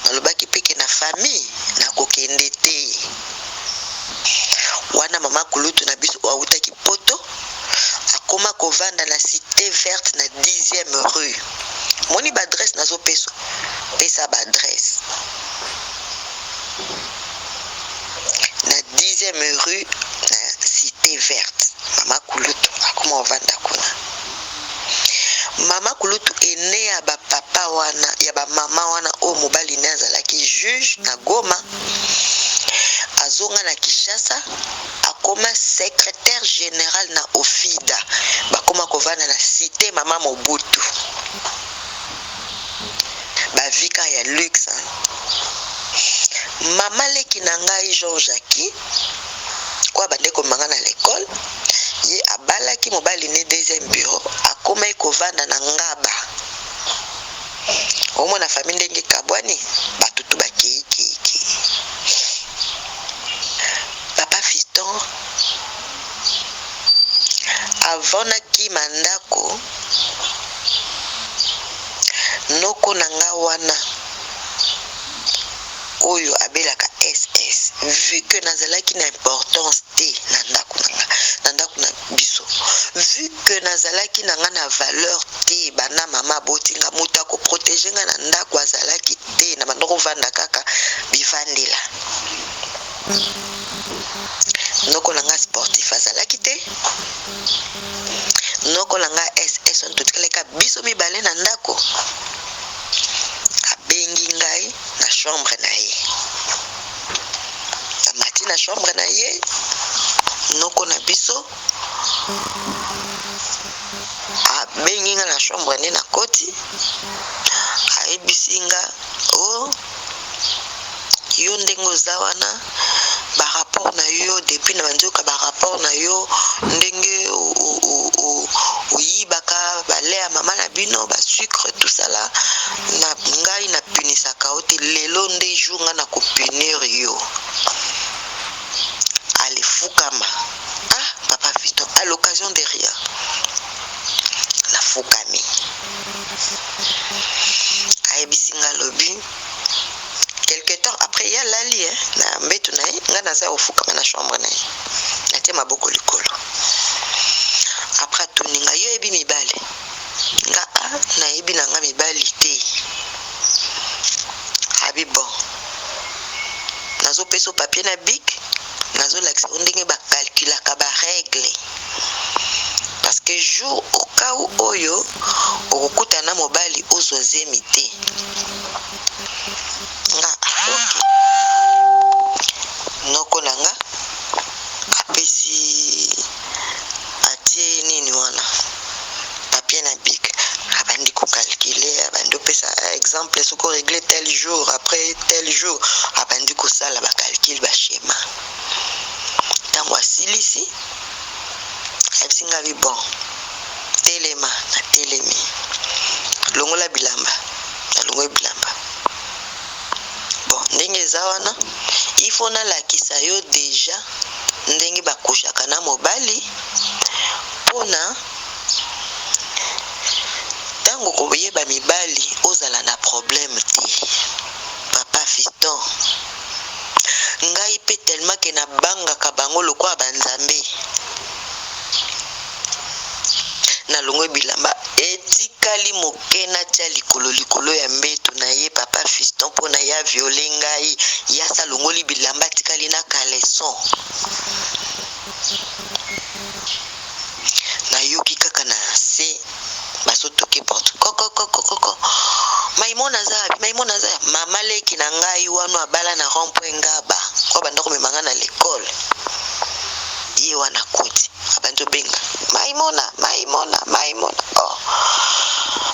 nalobaki peke na famille nakokende te wana mama kulutu na biso autaki poto akoma kovanda na cité verte na 10e rue moni badresse nazopesa pesa badresse deuxième rue Cité Verte. Mama Kulutu akoma ovanda kuna. Mama Kulutu ene ya ba papa wana ya ba mama wana o mobali ne azalaki juge na Goma. Azonga na Kinshasa akoma secrétaire général na Ofida. Bakoma kovanda na Cité Mama Mobutu. Bavika ya luxe. Mama leki na ngai Jean-Jacques kwa bandeko manga na l'école ye abalaki mobali ne deuxième bureau akoma ikovanda na Ngaba. Omo na famille ndenge kabwani batutu bakiki. Papa Fiston avant na ki mandako noko nanga wana oyo abelaka SS vu que nazalaki na importance te na ndako na biso, vu que nazalaki na nga na valeur te bana mama botinga muta ko protéger nga na ndako azalaki te na bandoko vanda kaka bivandela. Noko nanga sportif azalaki te, noko nanga SS on totikaleka biso mibale na ndako. Abengi ngai na chambre na ye. Amati na chambre na ye noko na biso. Abengi nga na chambre ne na koti. Ayebisinga o yo ndenge oza wana ba rapport na yo depuis na banzoka ba rapport na yo ndenge oyibaka bale ya mama na bino ba sucre tout ça là na ngai na punisaka ote lelo nde jour nga na ko punir yo. Allez fukama. Ah papa Fiston à l'occasion de rien na fukami. Ayebisinga lobi quelque temps après il y a Lali na mbetu na nga naza ofukama na chambre na natie maboko likolo. Après tuninga yo ebi mibale nga na ebi na nga mibali te. Abi bon nazo peso papier na bic nazo lakisa ndenge ba calculaka ba règle parce que jour au cas où oyo okukuta na mobali ozoze mité nga ok noko nanga apesi atie nini wana papier na bic abandi ko calculer abandi pesa exemple soko régler tel jour après tel jour abandi ko sala ba calcul ba schéma tango asilisi abisinga bi bon telema na telemi longola bilamba na longola bilamba bon ndenge za wana ifo na lakisa yo deja ndenge bakushaka na mobali pona tango koyeba mibali ozala na problème te. Papa Fiston ngai pe tellement que na banga kabango lokwa banzambe na longwe bilamba etikali mokena tia likolo ya mbetu na ye Papa Fiston pona ya violer ngai ya salongoli bilamba tikali na kaleson na yoki kaka na se baso toke porte koko maimona za mama leki na ngai wano abala na rond-point Ngaba kwa bandako memanga na l'école ye wana koti abanzo benga maimona oh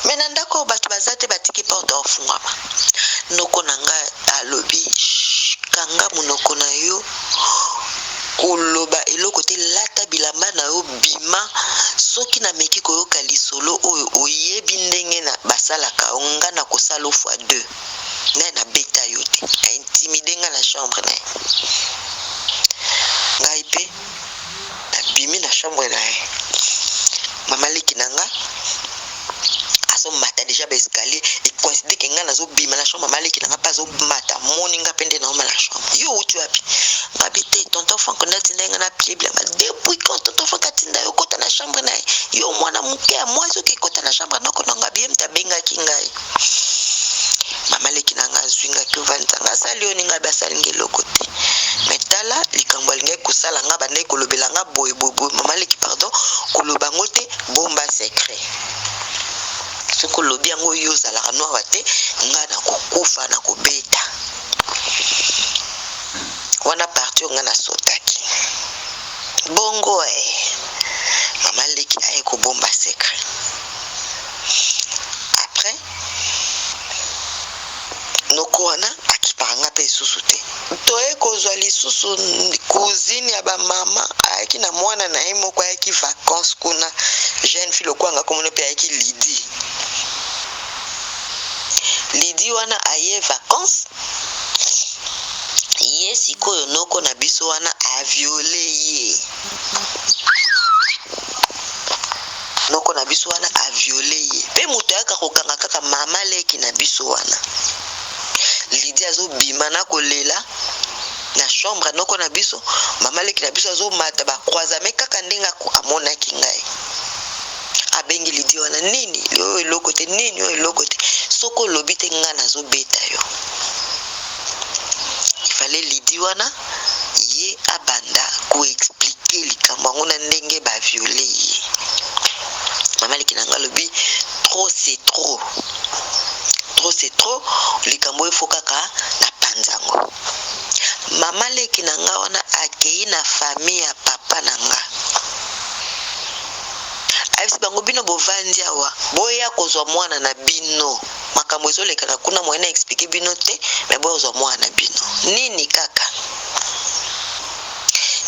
mena ndako batu bazate batiki porte ofungama noko na ngai alobi kanga munoko na yo koloba eloko te lata bilamba na yo bima soki na meki koyoka lisolo oyo oyebi ndenge na basalaka onga na kosala fois 2 na beta yo te intimide nga na chambre na ye ngai pe nabimi na chambre na ye mama leki na nga aso mata déjà ba escalier et considère que nga nazo bima na chambre mama leki na nga pas mata moni nga pende na la chambre yo utu api ngabite tonton Franck na tinenga na plible ma depuis quand tonton Franck atinda yo kota na chambre na yo mwana muke a moi soki kota na chambre na ko nga biem tabenga kingai mama leki na nga zwinga ke vanta nga sali oni nga basalinge lokote metala likambo linge sala nga bande kolobela nga boy mama leki pardon koloba ngote bomba secret soko lobi yango yo zalaka noa te nga na kokufa na kobeta wana parti nga na sotaki bongo mama leki aye kobomba secret après noko wana akipanga pe lisusu te toye kozwa lisusu cousine ya bamama ayaki na mwana na ye moko ayaki vacances kuna jeune fille okwanga komona pe ayaki Lidi wana aye vacances ye sikoyo noko na biso wana aviole ye noko na biso wana aviole ye pe moto yaka kokanga kaka mama leki na biso wana Lidi azobima na kolela na chambre noko na biso mama leki na biso azomata bakroisame kaka ndenga amonaki ngai abengi Lidi wana nini oyo eloko te nini oyo eloko te soko lobi te nga nazobeta yo ifale Lidi wana ye abanda koexplike likambo yango na ndenge baviole ye mama leki na nga lobi trop c'est trop likambo efo kaka na panzango mama leki na nga wana akei na famille ya papa na nga ayebisi bango bino bovandi awa boya kozwa mwana na bino makambo ezolekana kuna moye na explike bino te me boya kozwa mwana na bino nini kaka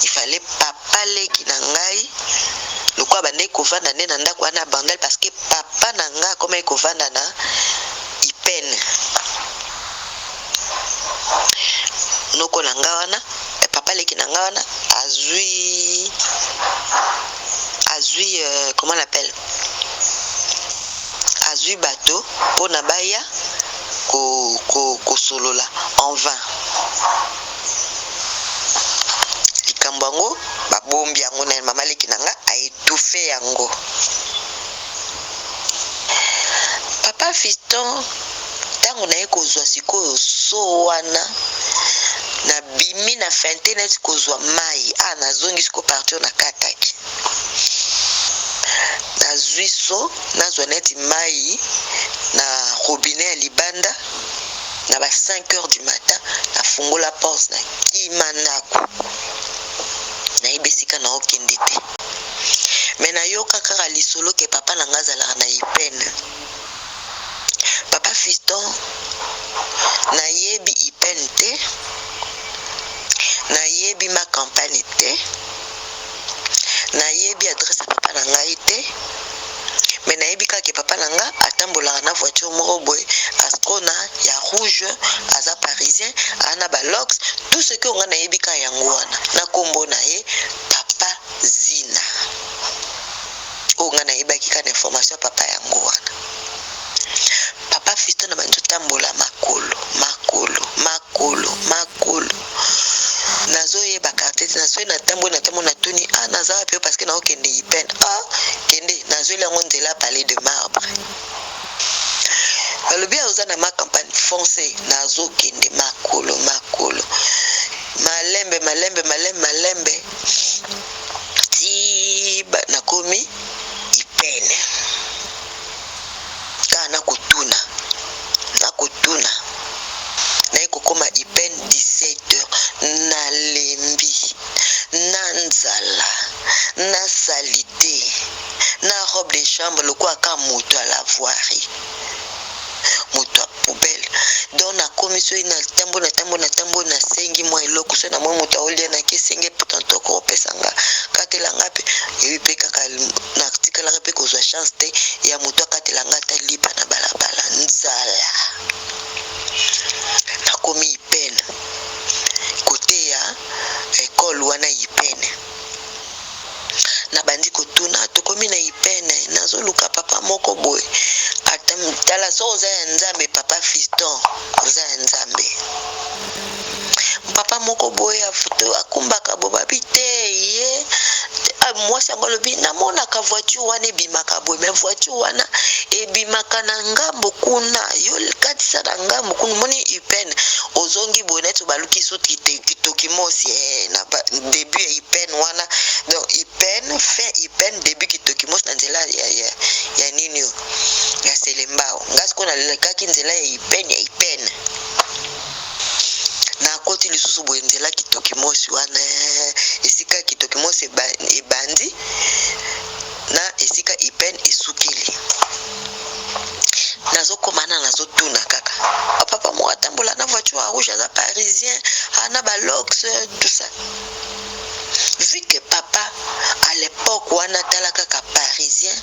ifale papa leki na ngai lokwa bande kovanda nde na ndako wana bandal parce que papa na nga akoma ekovanda na ipene noko na nga wana papa leki na nga wana azwi comment on l'appelle azwi bateau pona baya ko solola en vain likambo yango babombi yango na mama leki na nga aétouffé yango papa fiston tango na ye kozwa sikoyo so wana na bimi na fente neti kozwa mai nazongi siko partir na kataki nazwi so nazwa neti mai na robinet ya libanda na ba 5h du matin nafungola porte na kima ndako nayebesika na okende te me nayoka kaka lisolo ke papa na nga azalaka na ipene papa fiston nayebi ipene te nayebi ma campagne te nayebi adresse papa na ngai te me nayebi kaka papa na nga atambolaka na voiture moko boye askona ya rouge aza parisien ana balox tout ce que onga nayebi kaka yango wana na kombo na ye papa Zina onga nayebaki kaka na information ya papa yango wana papa fiston na banzo tambola makolo nazoyeba karte te nazoye na tambo na tuni naza wapi parce que naokende ipene kende nazoyeli yango nzela palais de marbre balobi aoza na ma campagne foncé nazokende makolo malembe ti nakomi ipene kaka nakotuna naye kokoma ipene 17h nalembi na nzala na salite na robe de chambre lokwa aka moto à la voirie moto à poubelle donc na commission na tambo na sengi mwa eloko so na mwa moto aolia na kisenge pourtant toko opesanga katelanga pe yebi pe kaka na article pe kozwa chance te ya moto akatelanga ta lipa na balabala nzala nakomi ipene kote ya ekole wana ipene na bandi kotuna tokomi na ipene nazoluka papa moko boye tala so oza ya nzambe papa fiston oza ya nzambe papa moko boye afuto akumbaka bobabi te ye mwasi yango alobi namonaka voiture wana ebimaka boye me voiture wana ebimaka na ngambo kuna yo katisa na ngambo kuna moni ipene ozongi boye neti baluki so kitoki mosi na na début ya ipen wana donc ipen fin ipen début kitoki mos na nzela ya nini ya selembao ngasi kona lelekaki nzela ya ipen na koti lisusu boye nzela kitoki mosi wana esika kitoki mosi ebandi na esika ipen esukili nazokomana nazotuna kaka papa mo atambola na voiture rouge aza parisien ana balox tout ça vu que papa à l'époque wana tala kaka parisien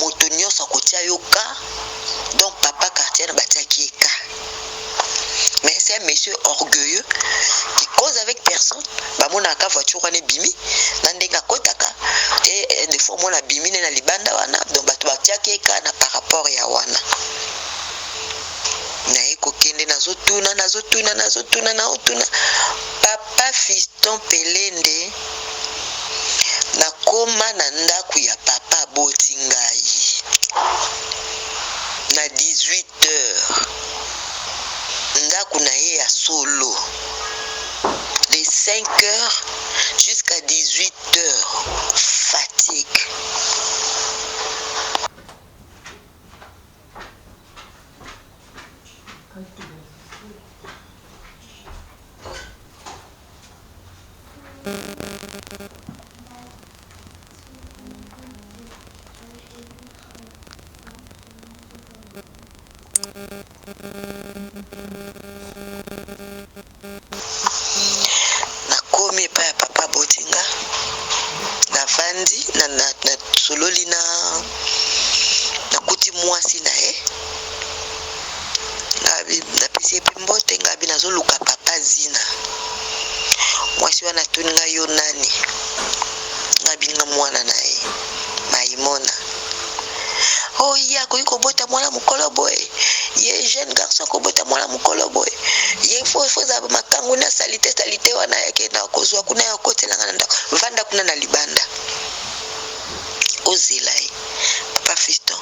moto nyonso akotia yo ka donc papa quartier na batiaki ka mais c'est un monsieur orgueilleux qui cause avec personne bamona ka voiture wana bimi na ndenga kotaka et des fois mona bimi na libanda wana donc bato batiaki ka na par rapport ya wana na eko kende nazotuna papa Fiston Pelende na koma na ndaku ya papa botingai na 18h ndaku na ye ya solo de 5h jusqu'à 18h fatigue. Nakomi pa ya papa botinga navandi na sololi na kuti mwasi na ye ngabi napesi epi mbote ngabi nazoluka papa zina mwasi wana tuninga yo nani ngabi nga mwana na ye Maimona oh ya ko bota mwana mukolo boy ye jeune garçon ko bota mwana mukolo boy ye fo za makangu na salite wana yake na kozwa kuna ya kotela ngana vanda kuna na libanda ozilai papa Fiston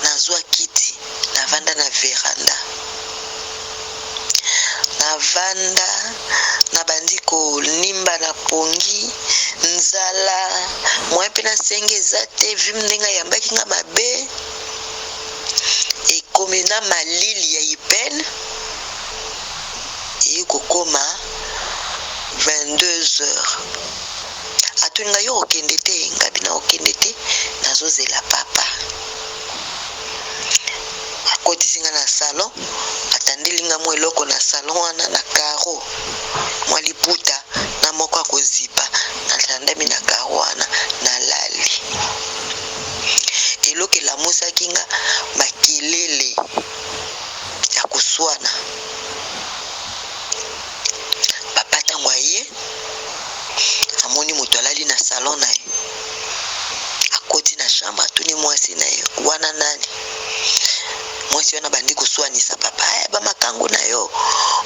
nazwa kiti na vanda na veranda na vanda na bandiko nimba na pongi nzala mwepe na senge zate vimnenga yambaki nga mabe ekomena malili ya ipen ekokoma 22h atuninga yo okende te ngabi na okende te nazozela papa akotisinga na salon atandelinga mo eloko na salon wana na karo mwa liputa na moko akozipa natandami na karo wana na lali eloke la musaki nga makelele ya kuswana papa tango aye amoni moto alali na salon na ye akoti na chambre atuni mwasi na ye wana nani mwasi wana bandi kuswanisa papa bamakangu na yo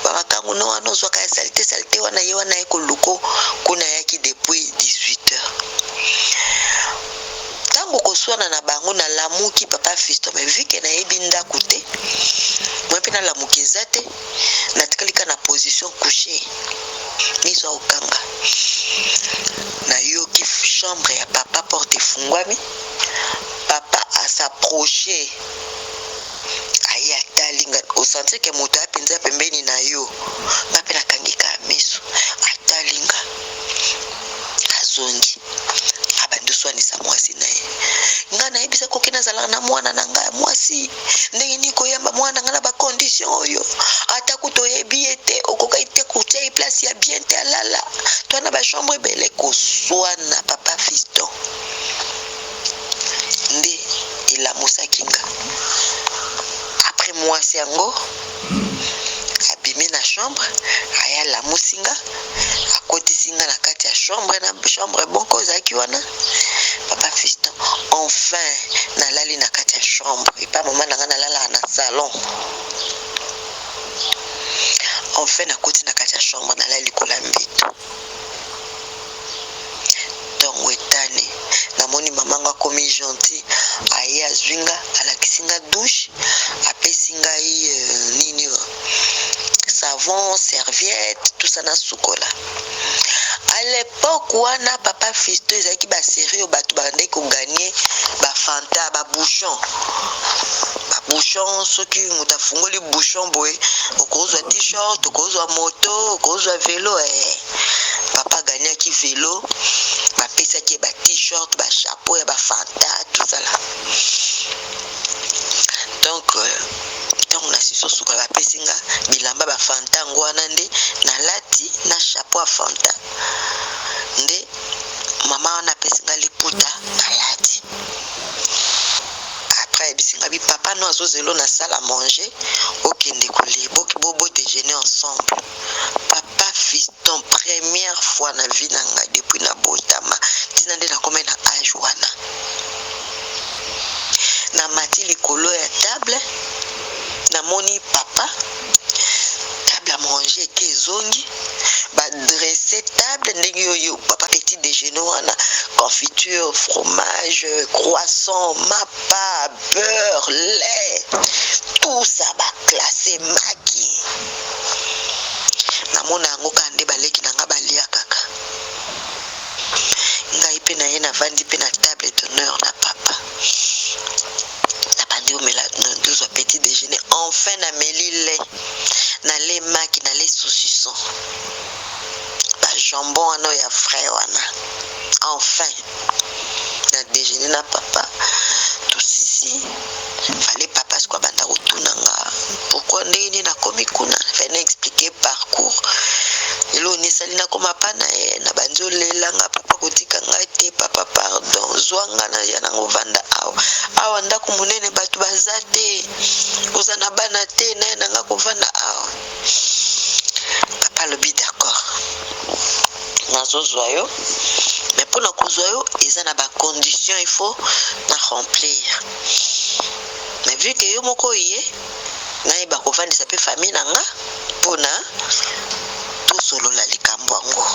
bamakangu no wana ozwaka ya salite wana ye wana eko luko kuna yaki depuis 18h tango koswana na bango na lamuki papa Fiston mais vu que na yebi ndaku te moi pe na lamuki zate natikalika na position couché miso okanga na yoki chambre ya papa porte fungwami papa a s'approcher aye atalinga osentir ke moto apenza pembeni na yo ngape nakangika miso atalinga azongi abandi swanisa mwasi na ye nga na yebisa koki nazalaka na mwana na ngai mwasi ndenge nikoyamba mwana nga na bacondition oyo ata kutoyebi ete okoka ite kutia place ya bien te alala twana bachambre ebele koswana papa Fiston nde elamusaki nga après mwasi yango abimi na chambre aya lamusinga akotisinga na kati ya chambre bonko ozalaki wana papa Fiston enfin nalali na kati ya chambre epa mama nanga nalalaka na salon enfin nakoti na kati ya chambre nalali likola mbeto ntongo etani namoni mamango akomi gentil aye azwinga alakisinga douche apesi ngai nini savon serviette tout ça na sukola époque wana papa Fisto ezalaki ba série o bato bandaki ko gagner ba fanta ba bouchon soki moto afungoli bouchon boye okozwa t-shirt okozwa moto okozwa vélo papa gagnaki vélo bapesaki ba t-shirt ba chapeau ya ba fanta tout ça là. Donc ntango na siso suka bapesinga bilamba ba fanta ngo wana nde na lati na chapeau ya fanta nde mama wana apesinga liputa na lati. Après bisinga bi papa no azozelo na salle à manger okende kolia bobo déjeuner ensemble. Papa Fiston première fois na vie na nga depuis na botama tina nde na komena âge wana na mati likolo ya table na moni papa table à manger ke zongi ba dresser table ndenge yoyo papa petit déjeuner wana confiture fromage croissant mapa beurre lait tout ça ba classé maki na mona yango kande baleki na nga balia kaka ngai pe na ye na vandi pe na table d'honneur na papa na bandi omela na petit déjeuner enfin na meli lait na lait maki na lait saucisson ba jambon ano ya vrai wana enfin na déjeuner na papa tout ici fallait papa sikwa banda kotuna nga pourquoi ndeni na komi kuna fallait expliquer parcours elo ni salina koma pana na banzo lelanga papa kotika nga te papa pardon zwanga na yana ngovanda awa ndako munene batu bazate ozana bana te na nga kovanda awa papa lobi d'accord nazozwa yo mais pour na kozwa yo eza na ba conditions il faut na remplir mais vu que yo moko ye na iba kovandisa pe famille nanga pona to solo la likambo yango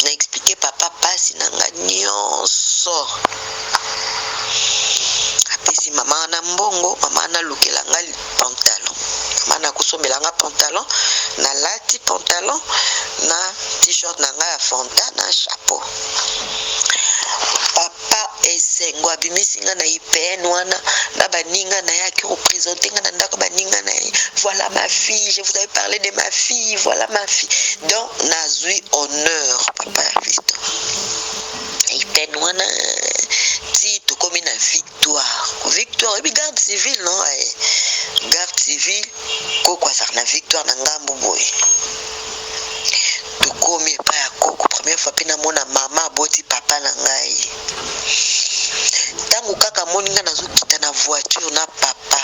na expliquer papa pasi nanga nyonso apesi mama na mbongo mama na lukela nga pantalon mama na kusombela nga pantalon na lati pantalon na t-shirt na nga ya fanta na chapeau papa esengo abimisinga na IPN wana na baninga na yaki représenter nga na ndako baninga na voilà ma fille je vous avais parlé de ma fille voilà ma fille donc nazui honneur papa Fisto IPN wana ti to komi na victoire et puis garde civile non garde civile koko azar na victoire na ngambo boy to komi pa ya koko première fois pena mona mama boti papa na ngai tangu kaka moninga nazokita na voiture na papa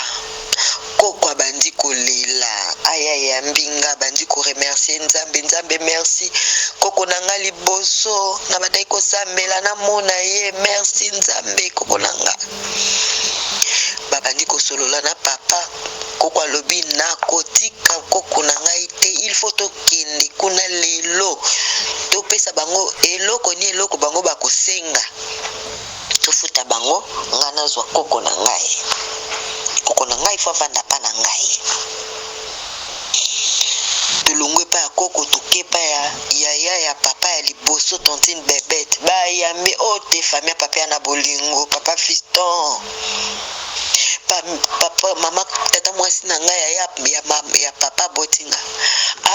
koko abandi kolela aya mbinga bandi ko remercier nzambe merci koko nanga liboso na badai ko sambela na mona ye merci nzambe koko nanga babandi ko solola na papa koko alobi na kotika koko nanga ite il faut to kende kuna lelo to pesa bango eloko ni eloko bango bakosenga tofuta bango ngana zwa koko na ngai fa vanda pa na ngai tulungwe pa ya koko tuke pa ya papa ya liboso tontine bebete ba ya mi ote famille papa na bolingo papa Fiston papa mama tata mwasi na ngai ya papa botinga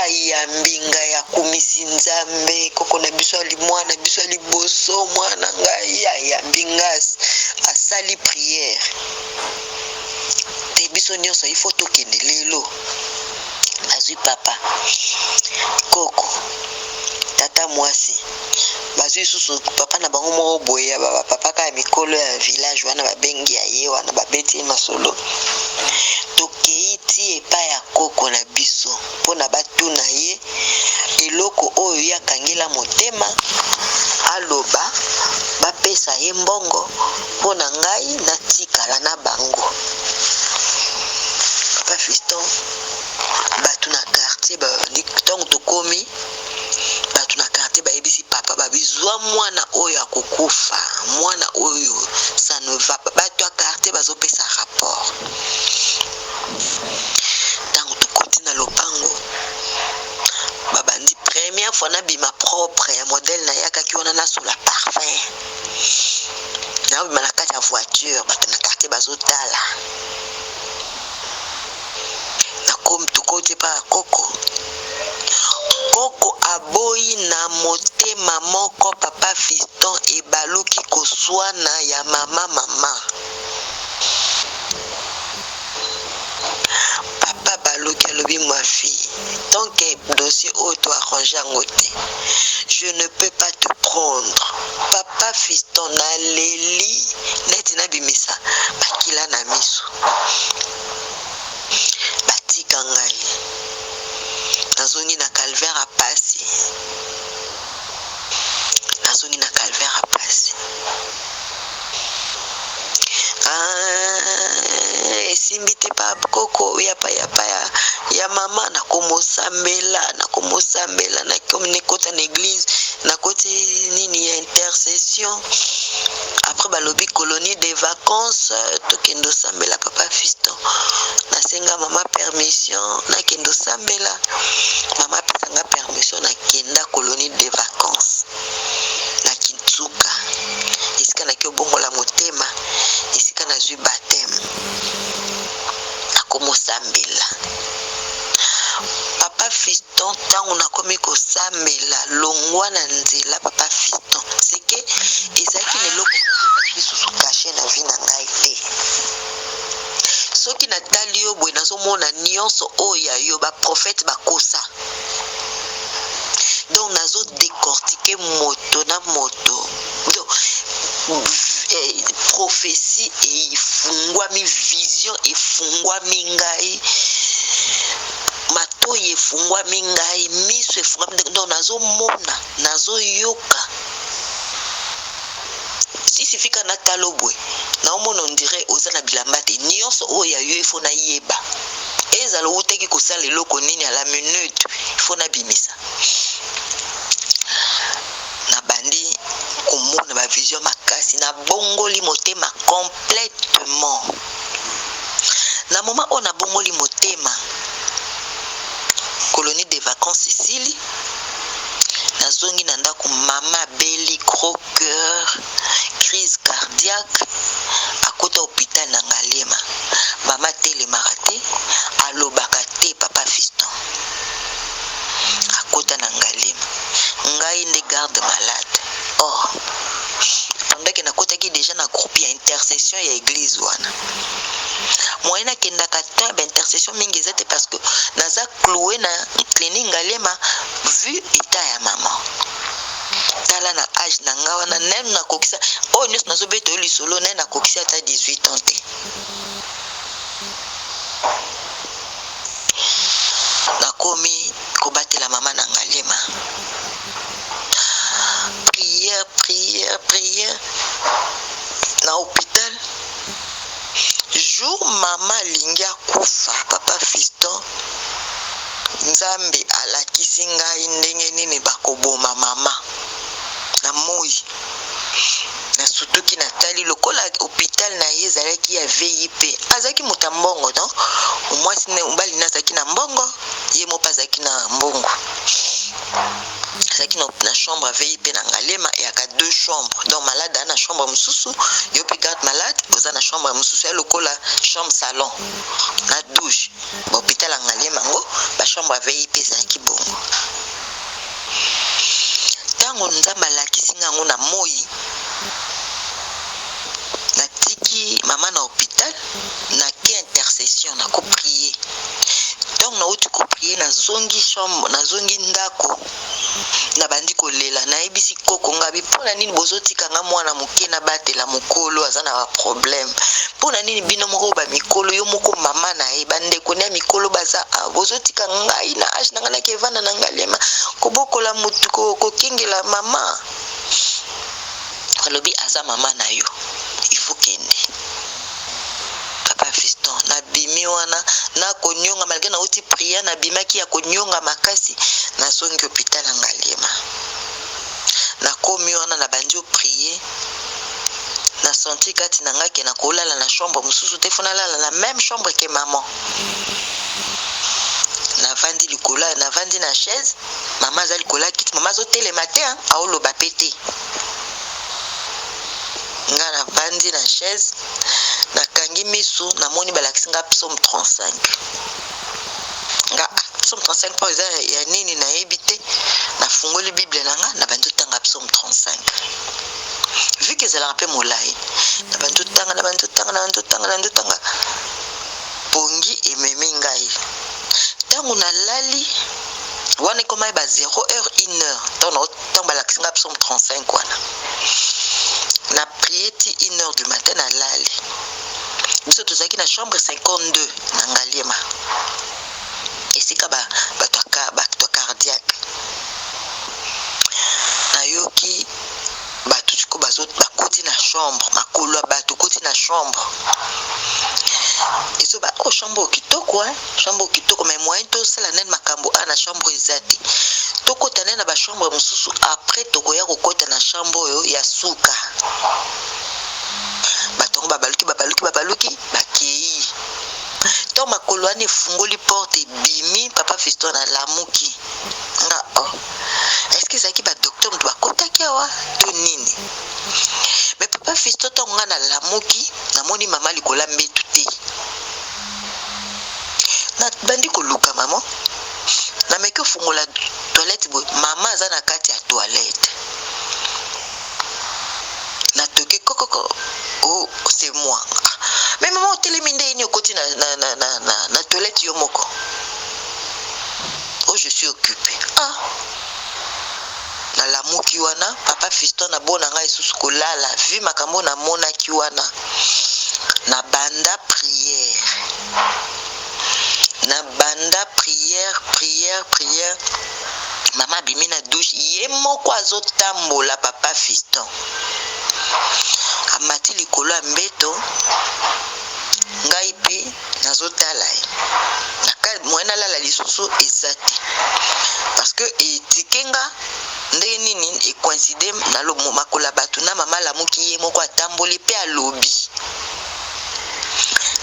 aya mbinga ya kumisi nzambe koko na biso ali mwana biso ali boso mwana ngai ya mbingas asali prière te biso nyonso il faut tokende lelo azui papa koko tata mwasi bazui susu papa na bango moko boye papa ka mikolo ya village wana babengi ya ye wana babeti masolo tokeiti epai ya koko na biso mpona batuna ye eloko oyo yakangela motema aloba bapesa ye mbongo mpona ngai natikala na bango papa Fiston batu na quartier ntango tokomi batu na quartier bayebisi papa babizwa mwana oyo akokufa mwana oyo ça ne va pas batu ya quartier bazopesa rapport ntango tokoti na lopango babandi première fois nabima propre ya modèle na yakaki wana nasola parfum nabima na kati ya voiture bato na quartier bazotala nakomi tukote pa koko aboyi na motema moko papa Fiston ebaluki koswana ya mama papa baluki alobi ma fille tant que dossier auto arrangé en je ne peux pas te prendre papa Fiston na leli neti na bimisa bakila na miso batika ngai nazongi na calvaire a pasi esimbi te pa koko yapa ya mama nakomosambela nakomi nekota na église nakoti nini ya intercession après balobi colonie de vacances tokendo sambela papa Fiston nasenga mama permission nakendo sambela mama pesanga permission nakenda colonie de vacances na Kintsuka esika naki obongola motema esika nazwi baptême nakomosambela papa Fiston ntango nakomi kosambela longwa na nzela papa Fiston seke ezalaki na eloko moko ezalaki susu kashe na vi na ngai te soki natali yo boye nazomona nyonso oyo ya yo baprofete bakosa donc nazo décortiquer moto na moto donc prophétie efungwami vision efungwami ngai matoyi efungwami ngai miso efungwami donc nazomona nazoyoka sisifika na talo boye naomona ondire oza na bilamba te nyonso oyo ya yo ifo na yeba ezala outeki kosala eloko nini à la minute ifo na bimisa na bandi komona ba vision makasi na bongoli motema complètement na moment on a bongoli motema colonie de vacances Sicile nazongi na ndako mama beli gros cœur crise cardiaque akota hôpital na Ngalema mama telemaka te alobaka te papa Fiston akota na Ngalema ngai nde garde malade pendant que nakotaki déjà na groupe ya intercession ya église wana moyen nakendaka ta intercession mingi eza te parce que naza cloué na clinique Ngalema vu état ya maman tala na âge na nga wana nene nakokisa oyo nyonso nazobeta yo lisolo nene nakokisa ata 18 ans te nakomi kobatela mama na Ngalema prière na hôpital jour mama alingi akufa papa Fiston nzambe alakisi ngai ndenge nini bakoboma mama na moi na sutuki natali lokola hôpital na ye ezalaki ya VIP azalaki moto mbongo donc mwasi mbali nazalaki na mbongo ye mopa azalaki na mbongo azalaki na chambre à VIP na Ngalema et aka 2 chambres donc malade na chambre mususu yo pe garde malade oza na chambre mususu ya lokola chambre salon na douche hôpital ya Ngalema ngo ba chambre à VIP ezalaki bongo tango nzamba lakisi ngango na moi natiki mama na hôpital na ke intercession na ko prier donc na uti ko prier na zongi chambre na zongi ndako na bandi kolela na ebisi koko ngabi pona nini bozotika nga mwana moke na batela mokolo azana ba problème pona nini bino moko ba mikolo yo moko mama na e bande konya mikolo baza bozotika ngai na age nanga na kevana na Ngalema kobokola mutu ko kengela mama alobi aza mama na yo il faut kende papa Fiston na bimi wana na konyonga malgré na uti prière na bimaki ya konyonga makasi na songi hôpital ya Ngalema na komi wana na bandio prier na senti kati na ngaki na kolala na chambre mususu te fona lala na même chambre que maman na vandi likola na vandi na chaise Maman azali kola kiti, maman azotele matin aoloba pete. Nga na bandi na chaise, na kangi misu, na moni balakisi nga psaume 35. Nga psaume 35 po eza ya nini na ebite, na fungoli Bible na nga, na bandi tanga psaume 35. Vu que ezalaka mpe molai, na bandi tanga, pongi ememi ngai. Tango nalali, wana ekoma eba 0h 1h, tango balakisi nga psaume 35 wana. Na prié ti 1h du matin na lali. Biso tozaki na chambre 52 na Ngaliema. Esika bato cardiaque. Nayoki bato tiko bakoti na chambre, makolo bato koti na chambre. Ezo ba chambre kitoko, chambre kitoko, mais moyen to sala nene makambo na chambre ezati. Tokota nene ba chambre mususu après tokoya kokota na chambre oyo ya suka. Batongo babaluki bakei. To makolo ane fungoli porte bimi papa Fiston na lamuki. Nga est-ce que ça qui ba docteur mtu bakota kiawa to nini? Mais papa Fiston to nga na lamuki na moni mama likola mbetu te. Na bandi koluka maman. Na meke fungola toilette bo mama aza na kati ya toilette. Na toke kokoko. Oh, c'est moi. Mais maman teleminde ni okoti na toilette yo moko. Oh, je suis occupée. Na lamuki wana papa Fiston na bona ngai susu kolala vi makambo na mona ki wana. Na banda prière. Na banda prière. Mama bimi na douche ye moko azotambola papa Fiston. Amati likolo ya mbeto ngai pe nazotala ye. Mwana lala lisusu ezati. Parce que etikenga ndenge nini e coïncide na lo makola bato na mama lamuki ye moko atamboli pe alobi.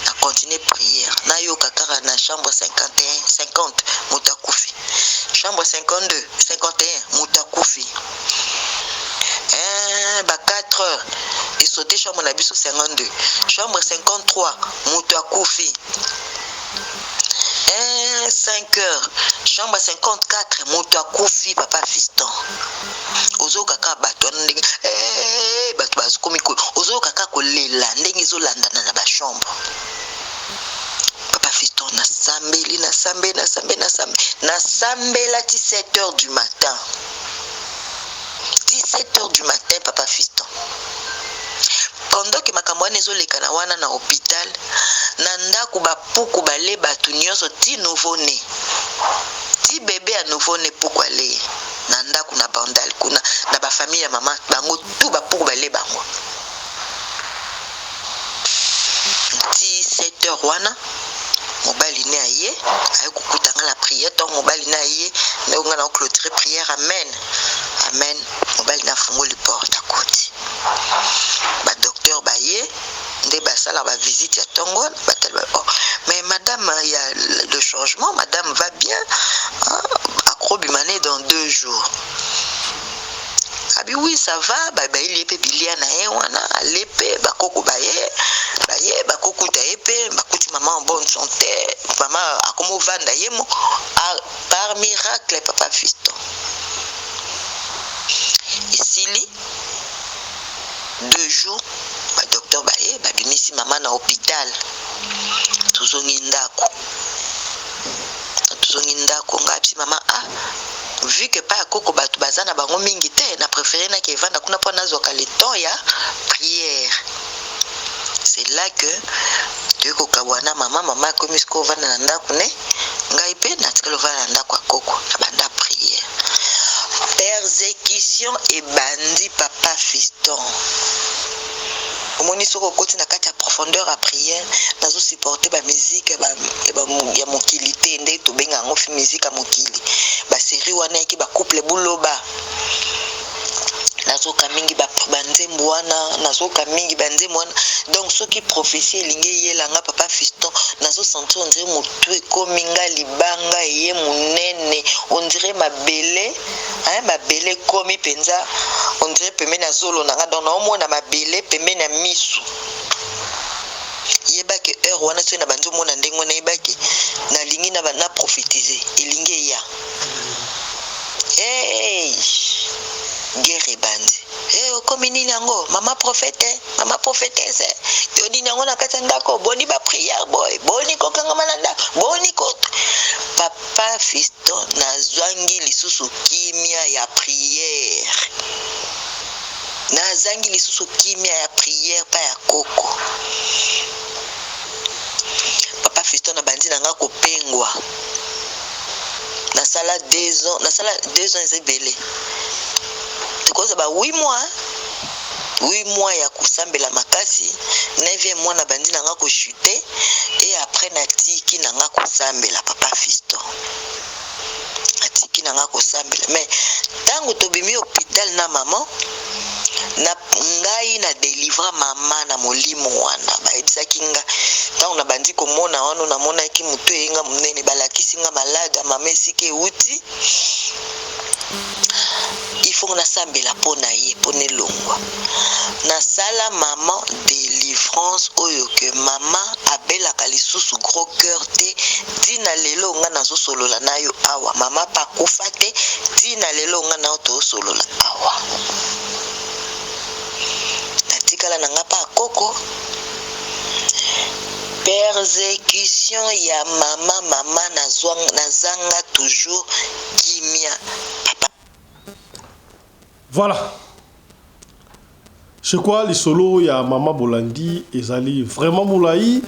Na continuer prière. Na yoka kaka na chambre 50 mutakufi. Chambre 52, 51 mutakufi. Ba 4 heures et sauter chambre na biso 52. Chambre 53 mutakufi. 5 heures. Chambre 54 mutakufi papa Fiston. Ozo kaka bato ndenge bato bazokomi ko. Ozo kaka kolela ndenge ezolandana na ba chambre. Papa Fiston na sambeli na sambela 17 heures du matin. 17 heures du matin papa Fiston. Pendant que makambo ezoleka na wana na hôpital, na ndako bapuku bale batu nyonso ti nouveau né. Ti bébé à nouveau né puku ale. Na ndako na bandal kuna na ba famille ya mama bango tout bapuku bale bango. 17 heures wana mobali ne aye aye kokutanga la prière donc mobali na aye ndonga na clôturer prière amen mobali na fungoli porte à côté ba docteur ba ye nde ba sala ba visite ya tongo batal ba mais madame il y a le changement, madame va bien akrobimane dans 2 jours. Abi oui ça va ba il est bilia na ye wana alepe ba koko ba ye ba koko ta epe ba kuti maman en bonne santé maman akomo vanda yemo par miracle papa Fiston. Ici 2 jours ba docteur ba ye ba bimisi maman na hôpital tuzongi ndako ngapsi maman vu que pas koko batu bazana bango mingi te na préféré na ke vanda kuna po nazoka le temps ya prière. C'est là que tu kokabwana mama comme isko vanda na ndako ne ngai pe na tikalo vanda na ndako koko na banda prière. Persécution et bandit papa Fiston. Omoni soko koti na kati ya profondeur à prière nazo supporter ba musique ya mokili te nde to benga ngo musique ya mokili ba série wana ki ba couple buloba nazoka mingi banzembo wana nazoka mingi banzembo wana donc soki prophétie elingi yelanga papa Fiston nazosentir on dirait motu ekomi nga libanga eye monene on dirait mabele mabele komi penza on dirait pembeni ya zolo nanga donc naomona mabele pembeni ya misu yebaki heure wana soki na banzomona ndenge wana yebaki nalingi na prophétiser elingi ya guerre bandi okomi nini yango mama prophétesse to nini yango na kati ya ndako boni ba prière boy boni kokangama na ndako boni ko papa Fiston nazwangi lisusu kimia ya prière nazangi lisusu kimia ya prière pa ya koko papa Fiston na bandi nanga kopengwa nasala 2 ans ezebele tukoza ba 8 mois ya kusambela makasi 9e mois na bandi nanga ko chuter et après na tiki nanga kusambela papa Fiston atiki nanga kusambela mais tango tobimi hôpital na maman na ngai na délivra mama na molimo wana bayebisaki nga tango na bandi komona wana namonaki mutu yenga munene balakisi nga malade mama esika euti il faut na sambela pona ye pone longwa na sala maman délivrance oyo que maman abelaka lisusu gros cœur te tina lelo nga nazo solola nayo awa mama pa kufa te tina lelo nga na to solola awa natikala nanga pa koko persécution ya mama nazanga toujours kimia papa. Voilà. Je crois les solos ya Mama Bolandi ezali vraiment moulaï.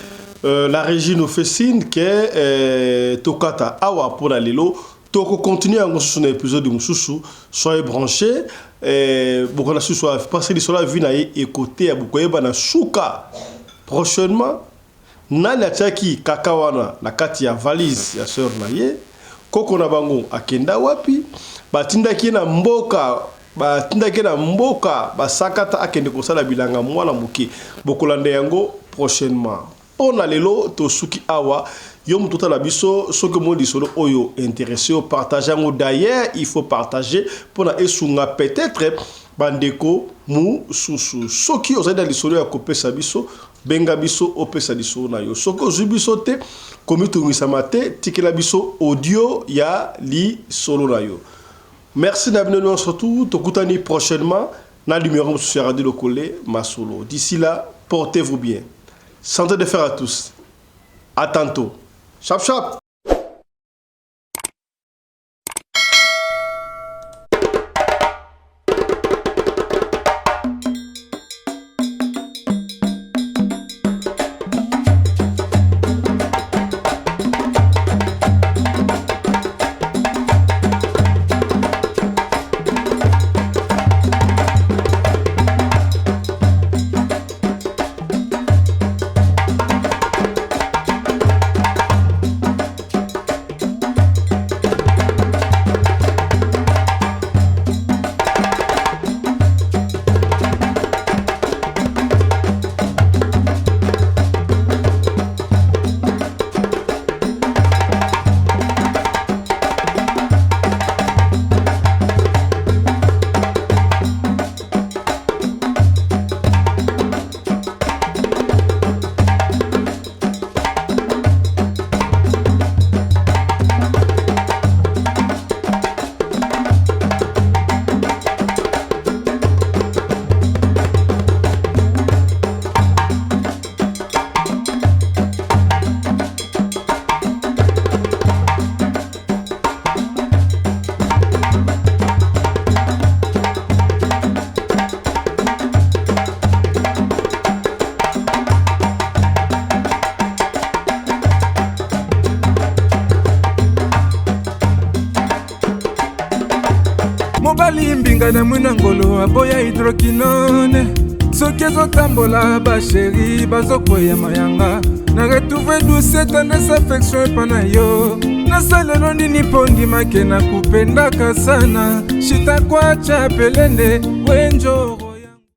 La régie nous fait signe que tokata awa pour la lelo toko continuer à un épisode de Moussoussou. Soyez branchés. Beaucoup de soit parce que les solos vu na écouter à beaucoup na souka prochainement. Nani ataki kakawana na kati ya valise ya sœur na ye koko na bango akenda wapi batindaki na mboka basakata akende kosala bilanga mwana muke bokolande yango prochainement pona lelo tosuki awa yo mututa la biso soki modi solo oyo intéressé au partager ngo d'ailleurs il faut partager pona esunga peut-être bandeko mu susu soki ozali na solo ya kopesa biso benga biso opesa liso na yo soko zubiso te komitungisa mate tikela biso audio ya li solo na yo. Merci d'avoir nous surtout tokutani prochainement na numéro sur Radio Lokole Masolo. D'ici là, portez-vous bien. Santé de fer à tous. À tantôt. Chap chap. mobali mbinga na mwina ngolo aboya hydroquinone soki ezotambola basheri bazokwea mayanga na retrouve douce tendresse affection epa na yo nasalelo nini pondimake na kupendaka sana, shitakwacha pelende wenjoro.